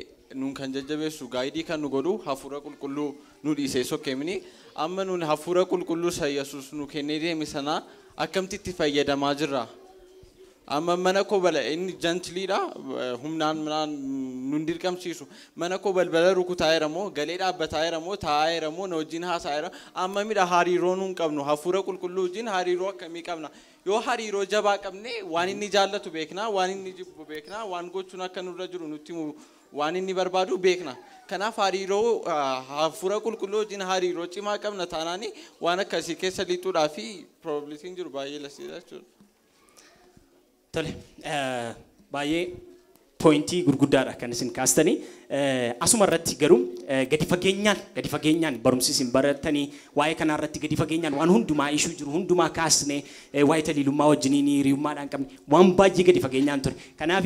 nuun kan jajjabeessu gaayidii kan nu godhu hafuura qulqulluu nu dhiisee sokkeemini amma nuun hafuura qulqulluu isa Yesuus nu kennee deeme sana akkamitti itti fayyadamaa jirra. Amma mana koo bala inni jantiliidha humnaan nun dirqamsiisu mana koo balbala rukutaa'eera moo galee dhaabbataa'eera moo taa'eera moo na wajjin haasa'eera amma midha hariiroo nuun qabnu hafuura qulqulluu wajjin hariiroo akkamii qabna yoo hariiroo jabaa qabne waan inni jaallatu beekna waan inni jibbu beekna waan gochuun akka nurra jiru nutti waan inni barbaadu beekna kanaaf hariiroo hafuura qulqulluu wajjin hariiroo cimaa qabna taanaani waan akkasii keessa lixuudhaa fi probabilitiin jiru baay'ee lasiidha jechuudha. Tole baay'ee pointii gurguddaadha kan isin kaastanii asuma irratti garuu gadi fageenyaan barumsi isin baratanii waa'ee kana irratti gadi fageenyaan waan hundumaa ishuu jiru hundumaa kaasne waa'ee taliilummaa wajjiniin hiriyummaadhaan qabne waan baay'ee gadi fageenyaan ture kanaaf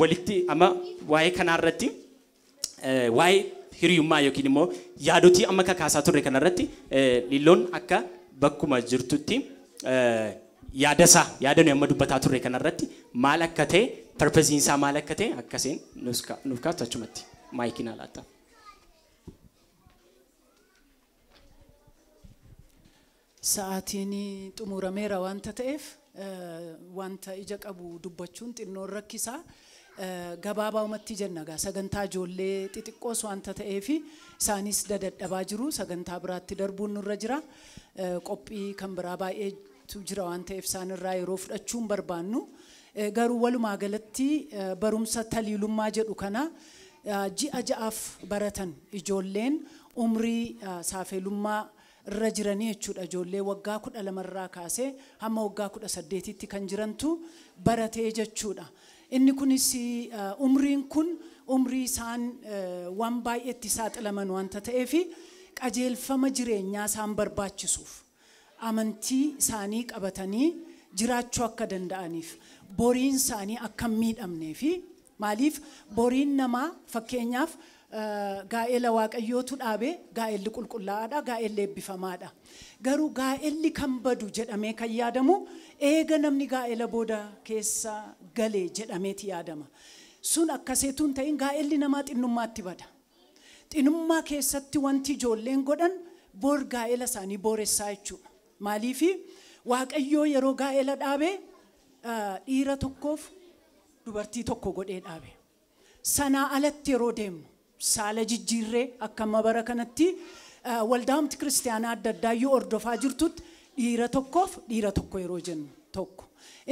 walitti amma waa'ee kana irratti waa'ee hiriyummaa yookiin immoo yaadotii amma kakaasaa turre kana irratti lilloon akka bakkuma jirtutti yaada nu amma dubbataa turre kana irratti maal akka ta'e purpose isaa maal akka ta'e akkasiin nuuf kaatu achumatti maayikiin alaata. Sa'aatiin xumurameera wanta ta'eef wanta ija qabu dubbachuun xinnoon rakkisaa gabaabaumatti jenna gaa sagantaa ijoollee xixiqqoos wanta ta'eef isaanis dadadhabaa jiru sagantaa biraatti darbuun nurra jira qophii kan biraa baay'eetu jira waan ta'eef isaanirraa yeroo fudhachuun barbaannu garuu walumaa galatti barumsa taliilummaa jedhu kana ji'a ja'aaf baratan ijoolleen umrii saafeelummaa irra jiranii jechuudha ijoollee waggaa 12 irraa kaasee hamma waggaa 18tti kan jirantu baratee jechuudha. Inni kunis umriin kun umrii isaan waan baay'eetti saaxilaman wanta ta'eef qajeelfama jireenyaa isaan barbaachisuuf amantii isaanii qabatanii jiraachuu akka danda'aniif boriin isaanii akka miidhamnee fi maaliif boriin namaa fakkeenyaaf gaa'ela waaqayyootu dhaabe gaa'elli qulqullaa'aadha gaa'elli eebbifamaadha garuu gaa'elli kan badu jedhamee kan yaadamu eega namni gaa'ela booda keessa galee jedhameeti yaadama sun akkasiitu hin ta'in gaa'elli namaa xinnummaatti bada xinnummaa keessatti wanti ijoolleen godhan bor gaa'ela isaanii booressaa jechuudha maaliif waaqayyoo yeroo gaa'ela dhaabe dhiira tokkoof dubartii tokko godhee dhaabe sanaa alatti yeroo deemnu saala jijjiirree akka mabara kanatti waldaamti kiristaanaa adda addaa yoo ordofaa jirtutti dhiira tokko yeroo jennu tokko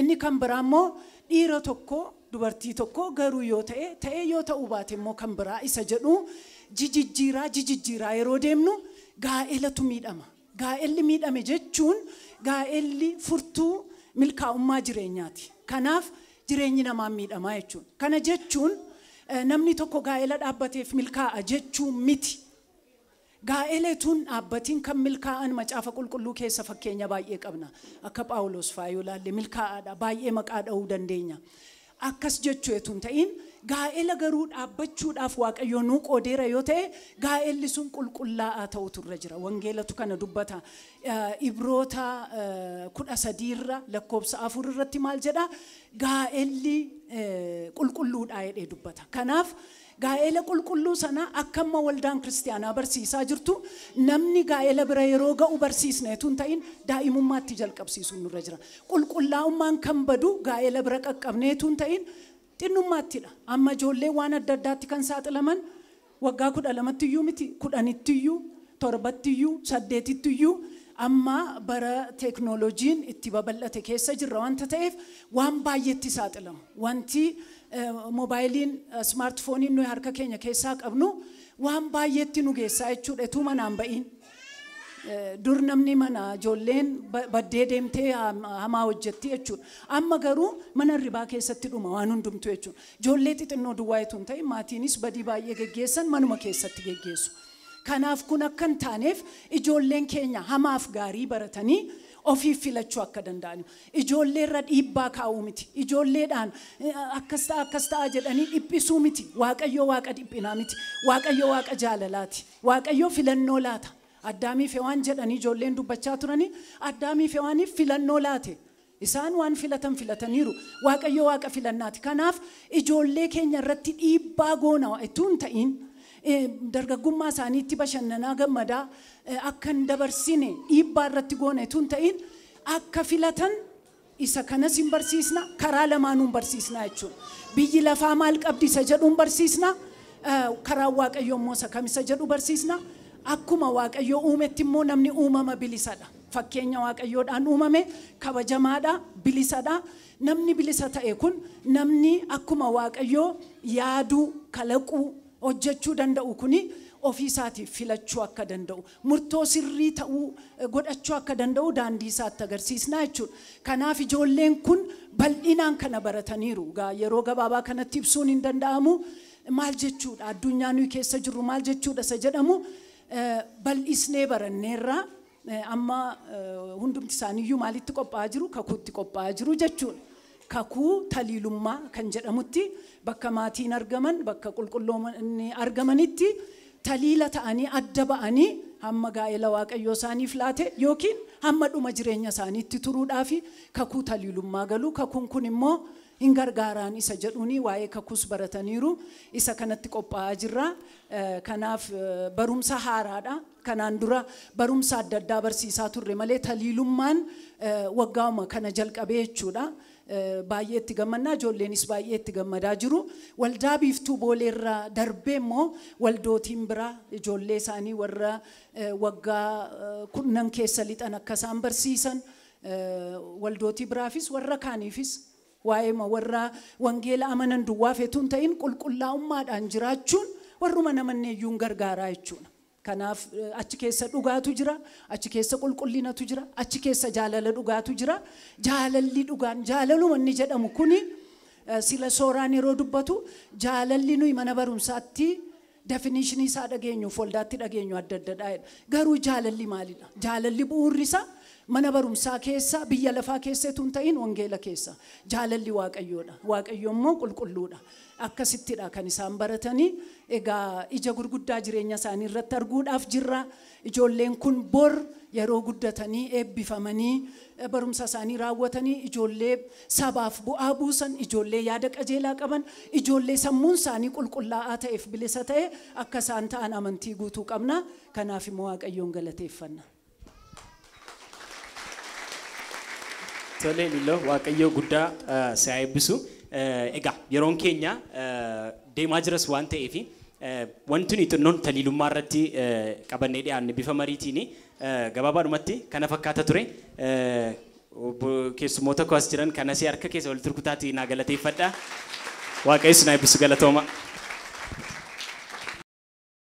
inni kan biraa immoo dhiira tokko dubartii tokko garuu yoo ta'e yoo ta'uu baate immoo kan biraa isa jedhu jijjiiraa yeroo deemnu gaa'elatu miidhama gaa'elli miidhame jechuun gaa'elli furtuu milkaa'ummaa jireenyaati kanaaf jireenyi namaa miidhamaa jechuudha kana jechuun namni tokko gaa'ela dhaabbateef milkaa'a jechuun miti gaa'eletuun dhaabbatiin kan milkaa'an macaafa qulqulluu keessa fakkeenya baay'ee qabna akka Phaawulos fa'aa yoo ilaalle milkaa'aadha baay'ee maqaa dha'uu dandeenya akkas jechuutu hin ta'in gaa'ela garuu dhaabbachuudhaaf waaqayyo nuu qoodeera yoo ta'e gaa'elli sun qulqullaa'aa ta'utu irra jira wangeelatu kana dubbata Ibroota 13 irra lakkoobsa 4 irratti maal jedha gaa'elli qulqulluudha jedhee dubbata kanaaf gaa'ela qulqulluu sana akkamma waldaan kiristaanaa barsiisaa jirtu namni gaa'ela bira yeroo ga'u barsiisneetu hin ta'in daa'imummaatti jalqabsiisuun nurra jira qulqullaa'ummaan kan badu gaa'ela bira qaqqabneetu hin ta'in xinnummattidha amma ijoollee waan adda addaatti kan saaxilaman waggaa 12ttiyuu miti 10ttiyuu 7ttiyuu 8ttiyuu amma bara teknooloojiin itti babal'ate keessa jirra wanta ta'eef waan baay'eetti saaxilamu wanti mobaayiliin smaartfooniin nuyi harka keenya keessaa qabnu waan baay'eetti nu geessaa jechuudha tu manaan ba'iin dur namni mana ijoolleen baddee deemtee hamaa hojjetti jechuudha amma garuu mana ribaa keessatti dhuma waan hundumtu jechuudha ijoollee xixinnoo duwwaayetu hin ta'in maatiinis badii baay'ee geggeessan manuma keessatti geggeessu kanaaf kun akka hin taaneef ijoolleen keenya hamaaf gaarii baratanii ofiif filachuu akka danda'an ijoollee irra dhiibbaa kaa'uu miti ijoolleedhaan akkas ta'a jedhanii dhiphisuu miti waaqayyo waaqa dhiphinaa miti waaqayyo waaqa jaalalaati waaqayyo filannoo laata addaamiif hewaan jedhanii ijoolleen dubbachaa turanii addaamiif hewaaniif filannoo laate isaan waan filataniiru waaqayyo waaqa filannaati kanaaf ijoollee keenya irratti dhiibbaa goona utuu hin ta'in dargaggummaa isaaniitti bashannanaa gammadaa akka hin dabarsine dhiibbaa irratti goone utuu hin ta'in akka filatan isa kanas hin barsiisna karaa lamaanuun barsiisna jechuudha biyyi lafaa maal qabdi isa jedhuun barsiisna karaa waaqayyo immoo isa kam isa jedhu barsiisna akkuma waaqayyo uumetti immoo namni uumama bilisadha fakkeenya waaqayyoodhaan uumame kabajamaadha bilisadha namni bilisa ta'e kun namni akkuma waaqayyo yaaduu kalaquu hojjechuu danda'u kuni ofiisaatiif filachuu akka danda'u murtoo sirrii ta'uu godhachuu akka danda'u daandii isaatti agarsiisnaa jechuudha. Kanaaf ijoolleen kun bal'inaan kana barataniiru. Yeroo gabaabaa kanatti ibsuun hin danda'amu. Maal jechuudha addunyaa nuyi keessa jirru maal jechuudha isa jedhamu bal'isnee baranneerra amma hundumti isaaniiyyuu maalitti qophaa'aa jiru kakuutti qophaa'aa jiru jechuudha. Kakuu taliilummaa kan jedhamutti bakka maatiin argaman bakka qulqulloomni argamanitti taliila ta'anii adda ba'anii hamma gaa'ela waaqayyoo isaaniif laate yookiin hamma dhuma jireenya isaaniitti turuudhaaf kakuu taliilummaa galu. Kakuun kun immoo hin gargaaraan isa jedhuuni waa'ee kakuus barataniiru isa kanatti qophaa'aa jirra. Kanaaf barumsa haaraadha. Kanaan dura barumsa adda addaa barsiisaa turre malee taliilummaan waggaama kana jalqabee jechuudha. Baay'ee itti gammannaa ijoolleenis baay'ee itti gammadaa jiru. Waldaa biiftuu booleerraa darbee immoo waldootiin biraa ijoollee isaanii warra waggaa kunnan keessa lixan akka isaan barsiisan waldootii biraafis warra kaaniifis waa'ee warra wangeela amanan duwwaa feetuun ta'in qulqullaa'ummaadhaan jiraachuun warruma namanneeyyuun gargaaraa jechuudha. Kanaaf achi keessa dhugaatu jira, achi keessa qulqullinatu jira, achi keessa jaalala dhugaatu jira. Jaalalli dhugaan jaalaluma inni jedhamu kuni sila sooraan yeroo dubbatu jaalalli nuyi mana barumsaatti definition isaa dhageenyuuf waldaatti dhageenyu adda addadha. Garuu jaalalli maalidha? Jaalalli bu'uurri isaa mana barumsaa keessa biyya lafaa keessatti hin ta'in wangeela keessa jaalalli waaqayyoodha. Waaqayyo immoo qulqulluudha. Akkasittidha kan isaan baratanii egaa ija gurguddaa jireenya isaanii irratti arguudhaaf jirra. Ijoolleen kun bor yeroo guddatanii eebbifamanii barumsa isaanii raawwatanii ijoollee sabaaf bu'aa buusan, ijoollee yaada qajeelaa qaban, ijoollee sammuun isaanii qulqullaa'aa ta'eef bilisa ta'e akka isaan ta'an amantii guutuu qabna. Kanaaf immoo waaqayyoon galateeffanna. Tole Lilo waaqayyoo guddaa si haa eebbisu. Egaa yeroon keenya deemaa jiras waan ta'eef wanti nuti xinnoon taliilummaa irratti qabannee dhiyaanne bifa mariitiin gabaabaadhumatti kana fakkaata ture. Keessummoota koo as jiran kanas harka keessa walitti rukutaatii naa galateeffadha. Waaqayyo si haa eebbisu galatooma.